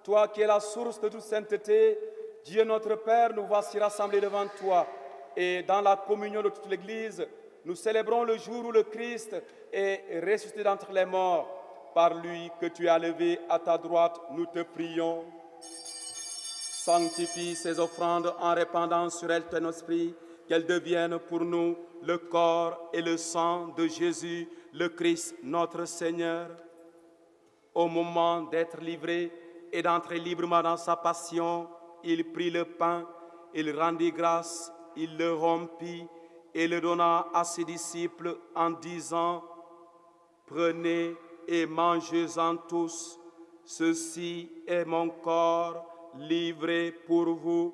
toi qui es la source de toute sainteté, Dieu notre Père, nous voici rassemblés devant toi. Et dans la communion de toute l'Église, nous célébrons le jour où le Christ est ressuscité d'entre les morts. Par lui que tu as levé à ta droite, nous te prions. Sanctifie ces offrandes en répandant sur elles ton esprit, qu'elles deviennent pour nous le corps et le sang de Jésus, le Christ, notre Seigneur. Au moment d'être livré et d'entrer librement dans sa passion, il prit le pain, il rendit grâce, il le rompit et le donna à ses disciples en disant: prenez et mangez-en tous, ceci est mon corps livré pour vous.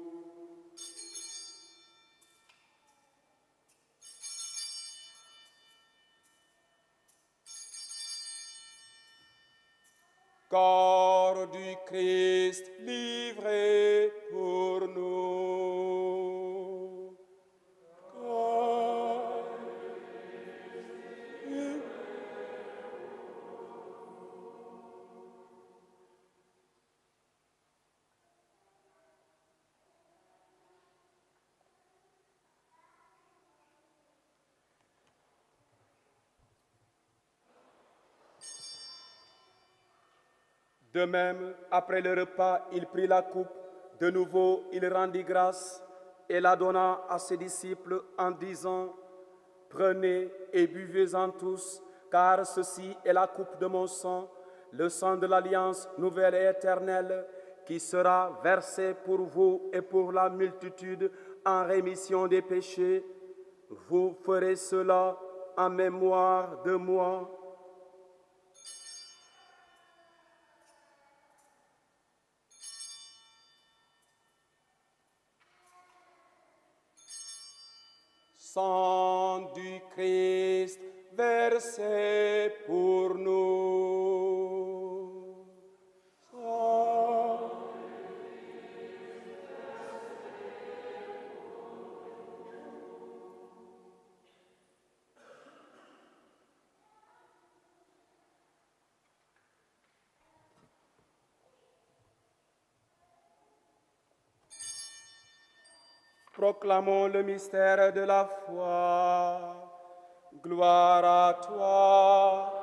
Corps du Christ livré pour nous. Corps livré. De même, après le repas, il prit la coupe. De nouveau, il rendit grâce et la donna à ses disciples en disant: prenez et buvez-en tous, car ceci est la coupe de mon sang, le sang de l'alliance nouvelle et éternelle, qui sera versé pour vous et pour la multitude en rémission des péchés. Vous ferez cela en mémoire de moi. Sang du Christ versé pour nous. Proclamons le mystère de la foi. Gloire à toi.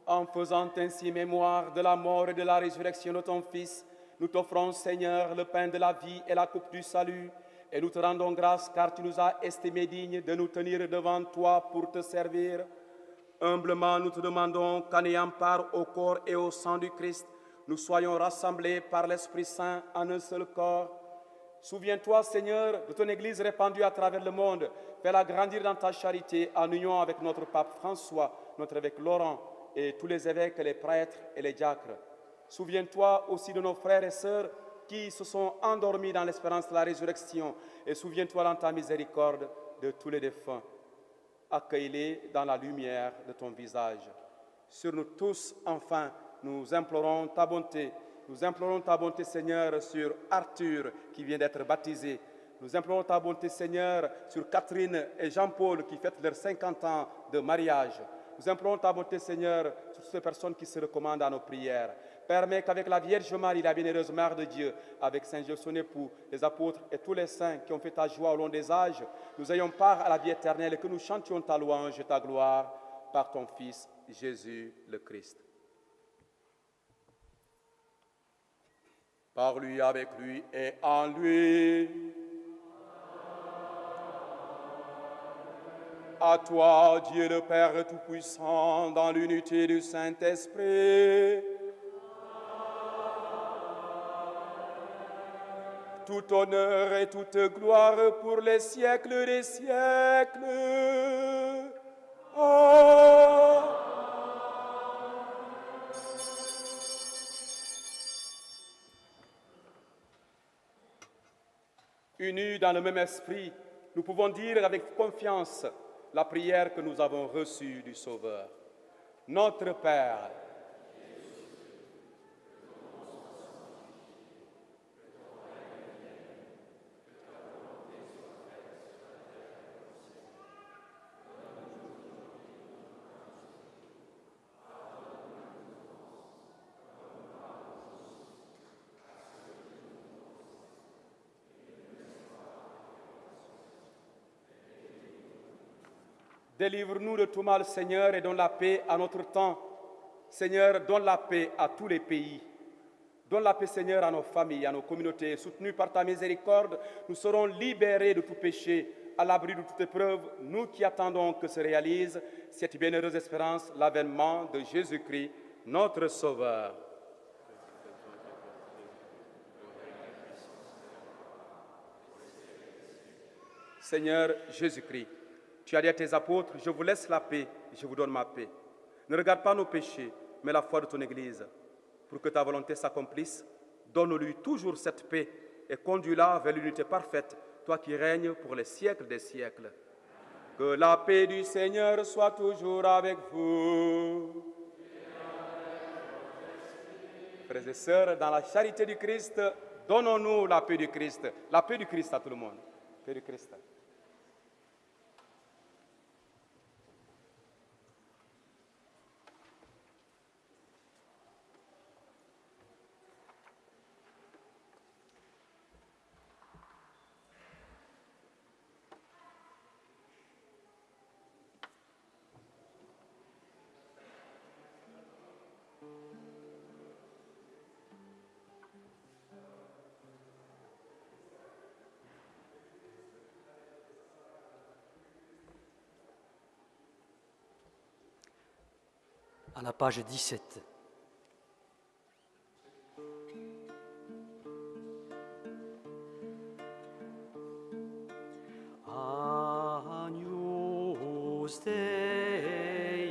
En faisant ainsi mémoire de la mort et de la résurrection de ton Fils, nous t'offrons, Seigneur, le pain de la vie et la coupe du salut, et nous te rendons grâce car tu nous as estimés dignes de nous tenir devant toi pour te servir. Humblement, nous te demandons qu'en ayant part au corps et au sang du Christ, nous soyons rassemblés par l'Esprit Saint en un seul corps. Souviens-toi, Seigneur, de ton Église répandue à travers le monde. Fais-la grandir dans ta charité en union avec notre pape François, notre évêque Laurent et tous les évêques, les prêtres et les diacres. Souviens-toi aussi de nos frères et sœurs qui se sont endormis dans l'espérance de la résurrection. Et souviens-toi dans ta miséricorde de tous les défunts. Accueille-les dans la lumière de ton visage. Sur nous tous, enfin, nous implorons ta bonté. Nous implorons ta bonté, Seigneur, sur Arthur qui vient d'être baptisé. Nous implorons ta bonté, Seigneur, sur Catherine et Jean-Paul qui fêtent leurs 50 ans de mariage. Nous implorons ta bonté, Seigneur, sur toutes ces personnes qui se recommandent à nos prières. Permets qu'avec la Vierge Marie, la bienheureuse Mère de Dieu, avec Saint Joseph son époux, les apôtres et tous les saints qui ont fait ta joie au long des âges, nous ayons part à la vie éternelle et que nous chantions ta louange et ta gloire par ton Fils Jésus le Christ. Par lui, avec lui et en lui. À toi, Dieu le Père Tout-Puissant, dans l'unité du Saint-Esprit, tout honneur et toute gloire pour les siècles des siècles. Amen. Unis dans le même esprit, nous pouvons dire avec confiance la prière que nous avons reçue du Sauveur. Notre Père, délivre-nous de tout mal, Seigneur, et donne la paix à notre temps. Seigneur, donne la paix à tous les pays. Donne la paix, Seigneur, à nos familles, à nos communautés. Soutenus par ta miséricorde, nous serons libérés de tout péché, à l'abri de toute épreuve, nous qui attendons que se réalise cette bienheureuse espérance, l'avènement de Jésus-Christ, notre Sauveur. Seigneur Jésus-Christ, tu as dit à tes apôtres, je vous laisse la paix, je vous donne ma paix. Ne regarde pas nos péchés, mais la foi de ton Église. Pour que ta volonté s'accomplisse, donne-lui toujours cette paix et conduis-la vers l'unité parfaite, toi qui règnes pour les siècles des siècles. Que la paix du Seigneur soit toujours avec vous. Frères et sœurs, dans la charité du Christ, donnons-nous la paix du Christ. La paix du Christ à tout le monde. Paix du Christ. À la page 17. Ah. Dei,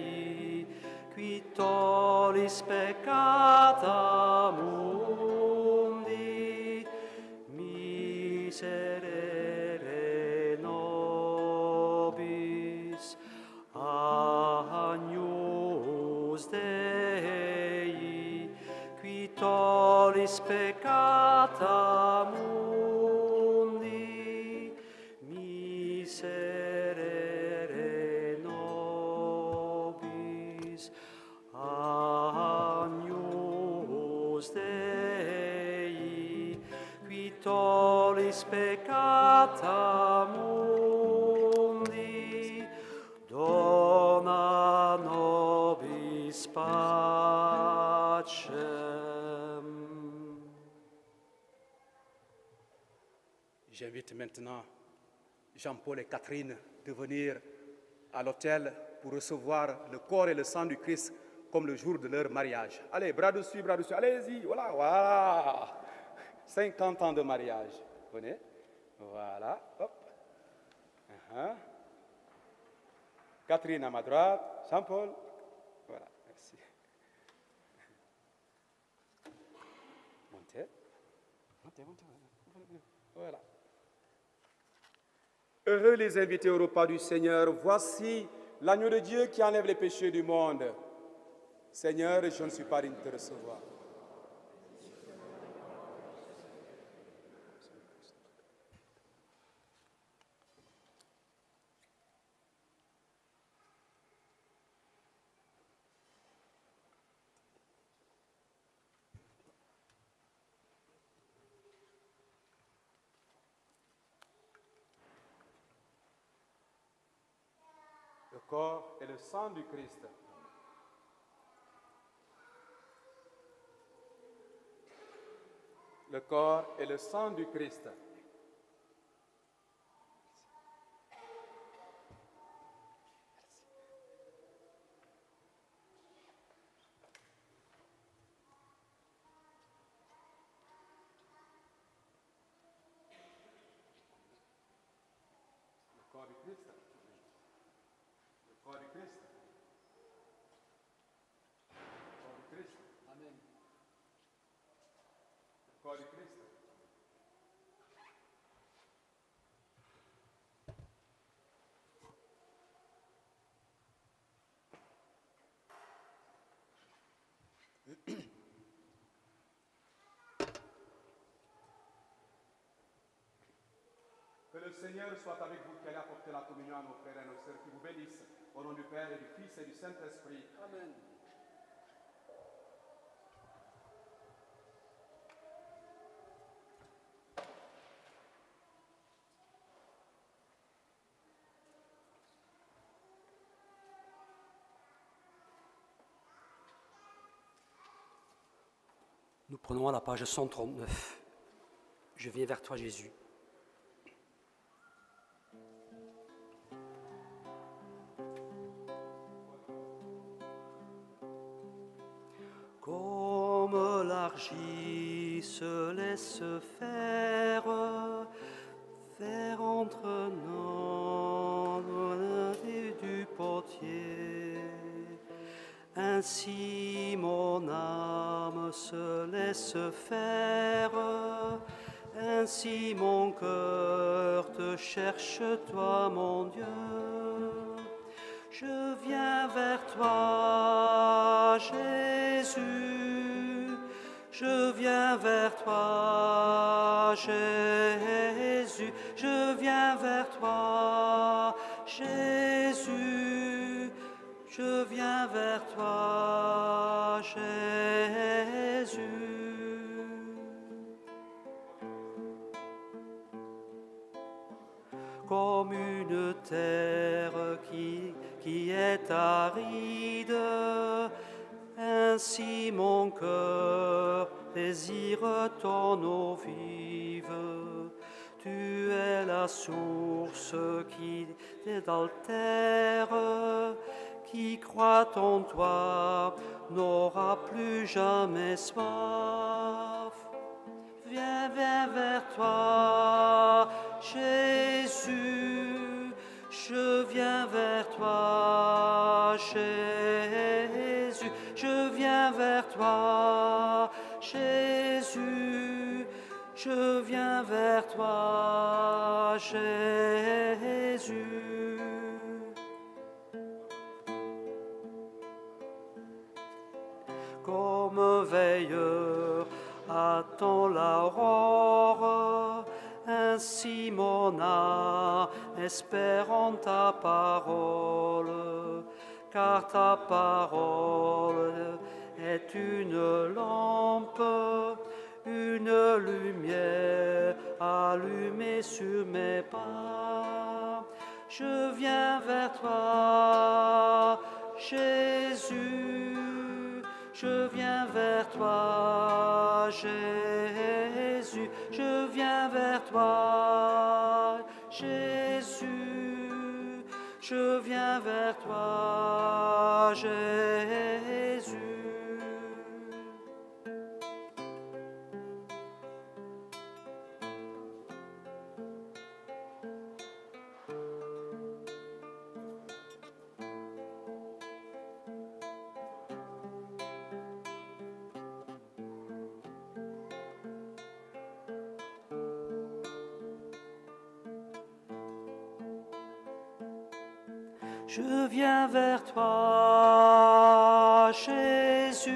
qui tollis peccata mundi, miserere nobis. Agnus Dei, qui tollis peccata mundi, miserere nobis. Agnus Dei, qui tollis peccata mundi, dona nobis pacem. J'invite maintenant Jean-Paul et Catherine de venir à l'autel pour recevoir le corps et le sang du Christ comme le jour de leur mariage. Allez, bras dessus, allez-y, voilà, voilà. 50 ans de mariage. Venez, voilà, hop. Catherine à ma droite, Jean-Paul, voilà, merci. Montez, voilà. Heureux les invités au repas du Seigneur, voici l'agneau de Dieu qui enlève les péchés du monde. Seigneur, je ne suis pas digne de te recevoir. Le corps et le sang du Christ. Le corps et le sang du Christ. Le corps du Christ. Le corps du Christ. Le corps du Christ. Amen. Le corps du Christ. Que le Seigneur soit avec vous, qui allez apporter la communion à nos frères et à nos sœurs, qui vous bénissent, au nom du Père et du Fils et du Saint-Esprit. Amen. Nous prenons à la page 139. Je viens vers toi, Jésus. Comme l'argile se laisse faire, faire entraînant du potier, ainsi mon âme se laisse faire, ainsi mon cœur te cherche, toi mon Dieu. Je viens vers toi, Jésus, je viens vers toi, Jésus, je viens vers toi, Jésus, je viens vers toi, Jésus. Comme une terre qui est aride, ainsi mon cœur désire ton eau vive. Tu es la source qui t'altère, qui croit en toi n'aura plus jamais soif. Viens, viens vers toi, Jésus, je viens vers toi, vers toi, Jésus. Comme veilleur attend l'aurore, ainsi mon âme espère en ta parole, car ta parole est une lampe, une lumière allumée sur mes pas. Je viens vers toi, Jésus, je viens vers toi, Jésus, je viens vers toi, Jésus, je viens vers toi, Jésus. Je viens vers toi, Jésus.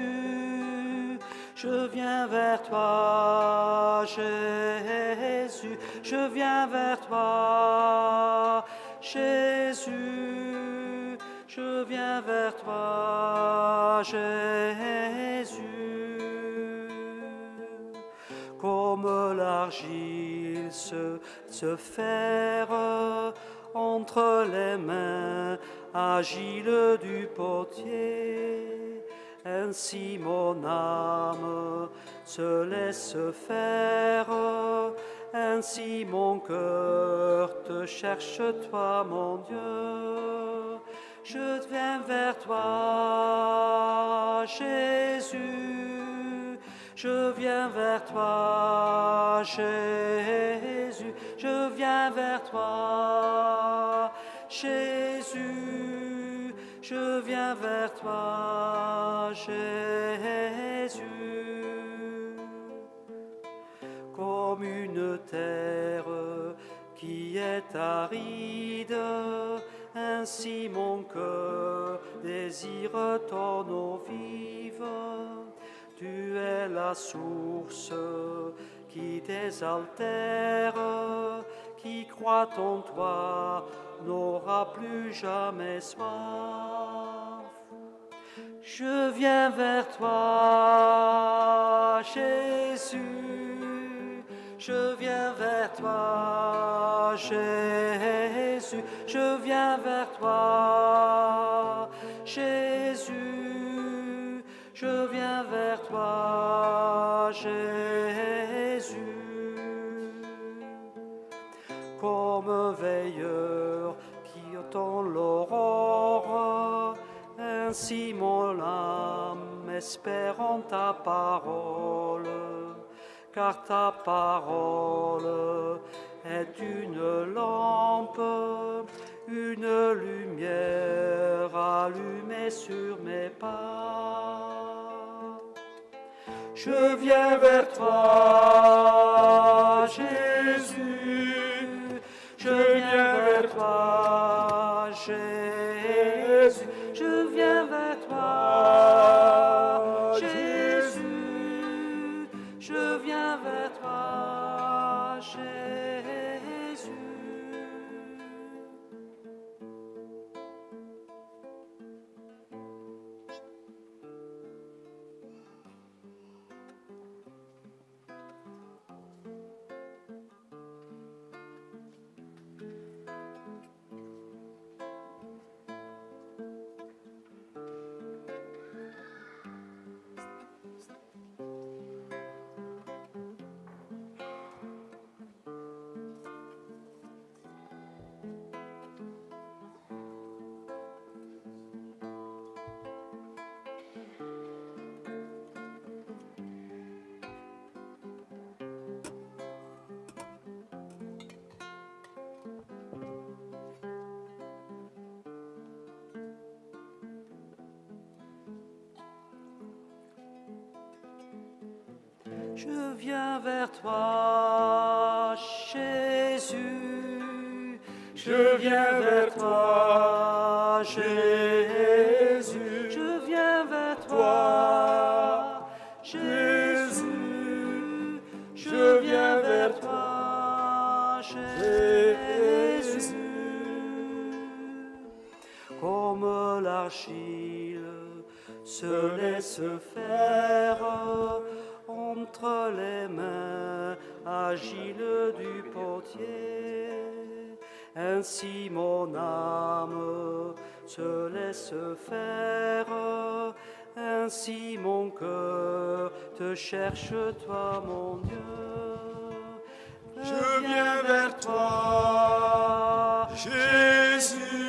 Je viens vers toi, Jésus. Je viens vers toi, Jésus. Je viens vers toi, Jésus. Comme l'argile se faire entre les mains agiles du potier, ainsi mon âme se laisse faire, ainsi mon cœur te cherche, toi mon Dieu. Je viens vers toi, Jésus, je viens vers toi, Jésus, je viens vers toi, Jésus, je viens vers toi, Jésus. Comme une terre qui est aride, ainsi mon cœur désire ton eau vive. Tu es la source qui désaltère, qui croit en toi n'aura plus jamais soif. Je viens vers toi, Jésus, je viens vers toi, Jésus, je viens vers toi, Jésus, je viens vers toi, Jésus. Comme veilleur qui attend l'aurore, ainsi mon âme espère en ta parole, car ta parole est une lampe, une lumière allumée sur mes pas. Je viens vers toi, Jésus, je viens vers toi, Jésus, je viens vers toi, Jésus, je viens vers toi, Jésus. Je viens vers toi, Jésus. Je viens vers toi, Jésus. Je viens vers toi, Jésus. Je viens vers toi, Jésus. Comme l'argile se laisse faire entre les mains agiles du potier, ainsi mon âme se laisse faire, ainsi mon cœur te cherche, toi mon Dieu. Je viens vers toi, Jésus.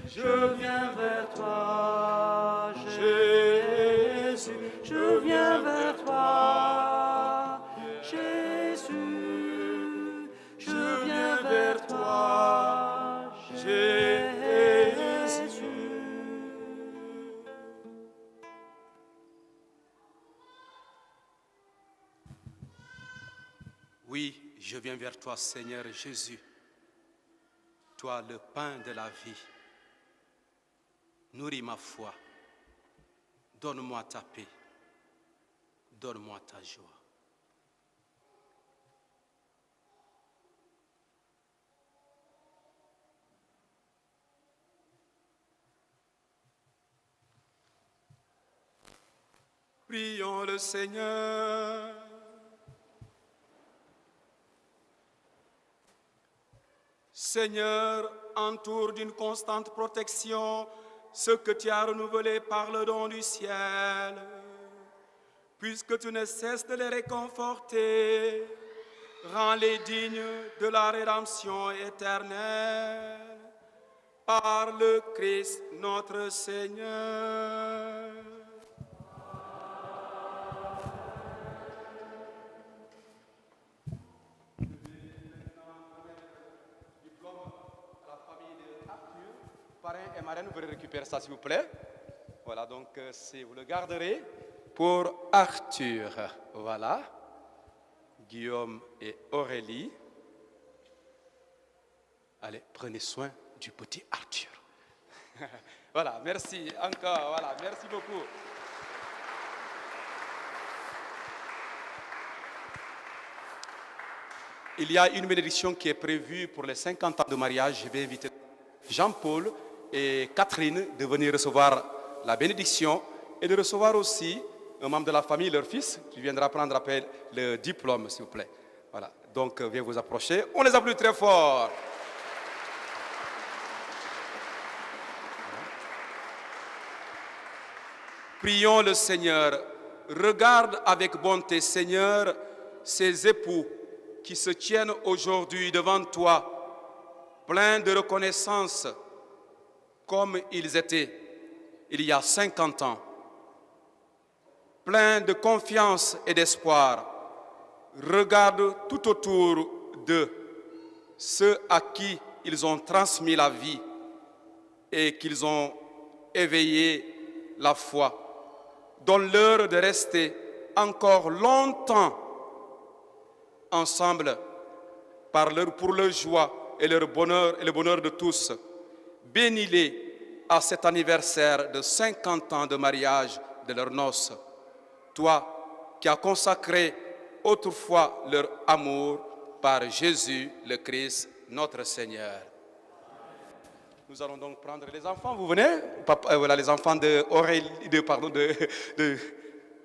Je viens vers toi, Jésus. Je viens vers toi, Jésus. Je viens vers toi, Jésus. Oui, je viens vers toi, Seigneur Jésus. Toi, le pain de la vie. Nourris ma foi. Donne-moi ta paix. Donne-moi ta joie. Prions le Seigneur. Seigneur, entoure d'une constante protection ce que tu as renouvelé par le don du ciel, puisque tu ne cesses de les réconforter, rends-les dignes de la rédemption éternelle, par le Christ notre Seigneur. Parrain et marraine, vous pouvez récupérer ça s'il vous plaît. Voilà, donc vous le garderez pour Arthur. Voilà, Guillaume et Aurélie. Allez, prenez soin du petit Arthur. Voilà, merci encore, voilà, merci beaucoup. Il y a une bénédiction qui est prévue pour les 50 ans de mariage. Je vais inviter Jean-Paul et Catherine de venir recevoir la bénédiction et de recevoir aussi un membre de la famille, leur fils, qui viendra prendre appel le diplôme, s'il vous plaît. Voilà, donc veuillez vous approcher. On les applaudit très fort. Prions le Seigneur. Regarde avec bonté, Seigneur, ces époux qui se tiennent aujourd'hui devant toi, pleins de reconnaissance, comme ils étaient il y a 50 ans, pleins de confiance et d'espoir. Regarde tout autour d'eux ceux à qui ils ont transmis la vie et qu'ils ont éveillé la foi. Donne-leur de rester encore longtemps ensemble pour leur joie et leur bonheur et le bonheur de tous. Bénis-les à cet anniversaire de 50 ans de mariage de leurs noces. Toi qui as consacré autrefois leur amour par Jésus le Christ, notre Seigneur. Nous allons donc prendre les enfants. Vous venez? Voilà les enfants de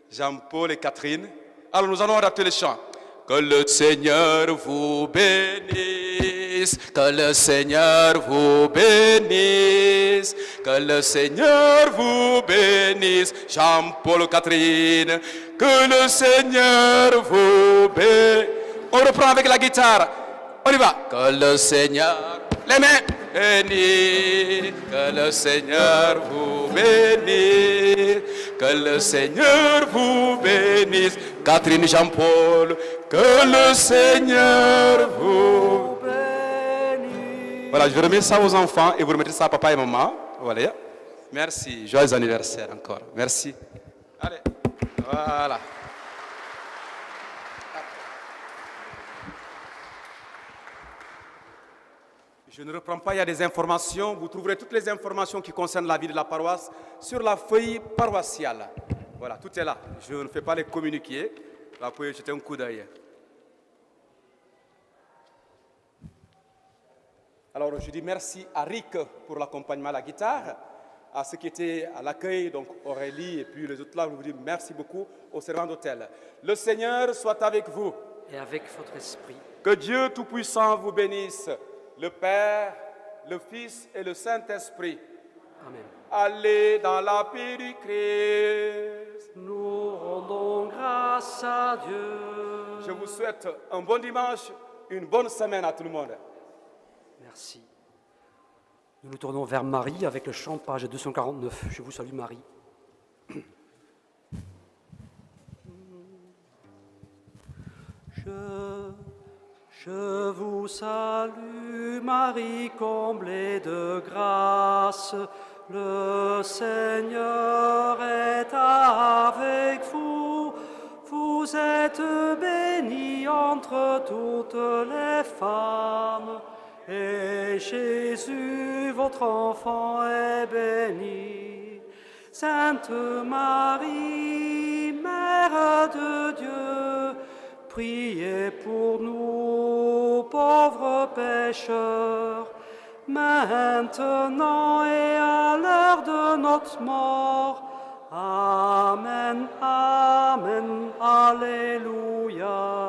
Jean-Paul et Catherine. Alors nous allons adapter les chants. Que le Seigneur vous bénisse, que le Seigneur vous bénisse, que le Seigneur vous bénisse, Jean-Paul, Catherine, que le Seigneur vous bénisse. On reprend avec la guitare, on y va. Que le Seigneur, les mains, bénisse, que le Seigneur vous bénisse, que le Seigneur vous bénisse, Catherine, Jean-Paul, que le Seigneur vous bénisse. Voilà, je remets ça aux enfants et vous remettez ça à papa et maman. Voilà. Merci. Joyeux anniversaire encore. Merci. Allez. Voilà. Je ne reprends pas, il y a des informations. Vous trouverez toutes les informations qui concernent la vie de la paroisse sur la feuille paroissiale. Voilà, tout est là. Je ne fais pas les communiqués. Vous pouvez jeter un coup d'œil. Alors, je dis merci à Rick pour l'accompagnement à la guitare, à ceux qui étaient à l'accueil, donc Aurélie et puis les autres là. Je vous dis merci beaucoup aux servants d'hôtel. Le Seigneur soit avec vous. Et avec votre esprit. Que Dieu Tout-Puissant vous bénisse, le Père, le Fils et le Saint-Esprit. Amen. Allez dans la paix du Christ. Nous rendons grâce à Dieu. Je vous souhaite un bon dimanche, une bonne semaine à tout le monde. Merci. Nous nous tournons vers Marie avec le chant page 249. Je vous salue Marie. Je vous salue Marie, comblée de grâce. Le Seigneur est avec vous. Vous êtes bénie entre toutes les femmes. Et Jésus, votre enfant, est béni. Sainte Marie, Mère de Dieu, priez pour nous, pauvres pécheurs, maintenant et à l'heure de notre mort. Amen, Amen, Alléluia.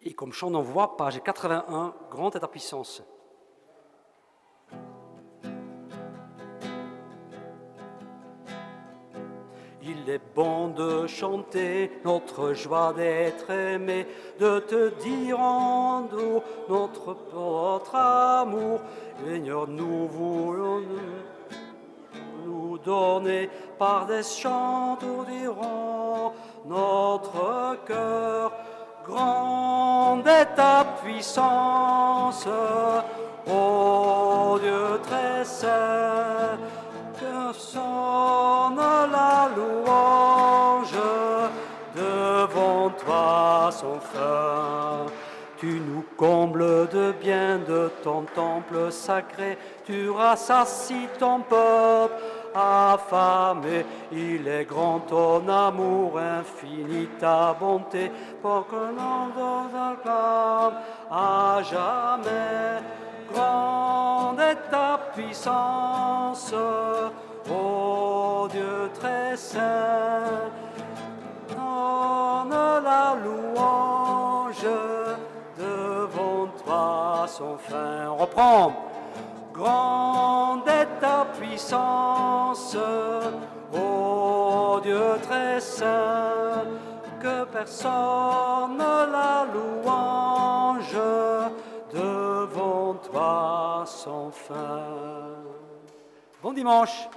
Et comme chant d'envoi, page 81, Grand est ta puissance. Il est bon de chanter notre joie d'être aimé, de te dire en nous notre amour. Seigneur, nous voulons nous donner par des chants tout diront notre cœur. Grande est ta puissance, ô Dieu très saint, que sonne la louange devant toi sans fin. Tu nous combles de bien de ton temple sacré, tu rassasies ton peuple affamé. Il est grand ton amour, infini ta bonté, pour que l'on acclame à jamais. Grande est ta puissance, ô Dieu très saint, donne la louange devant toi sans fin. On reprend. Grande est ta puissance, ô Dieu très saint, que personne la louange devant toi sans fin. Bon dimanche.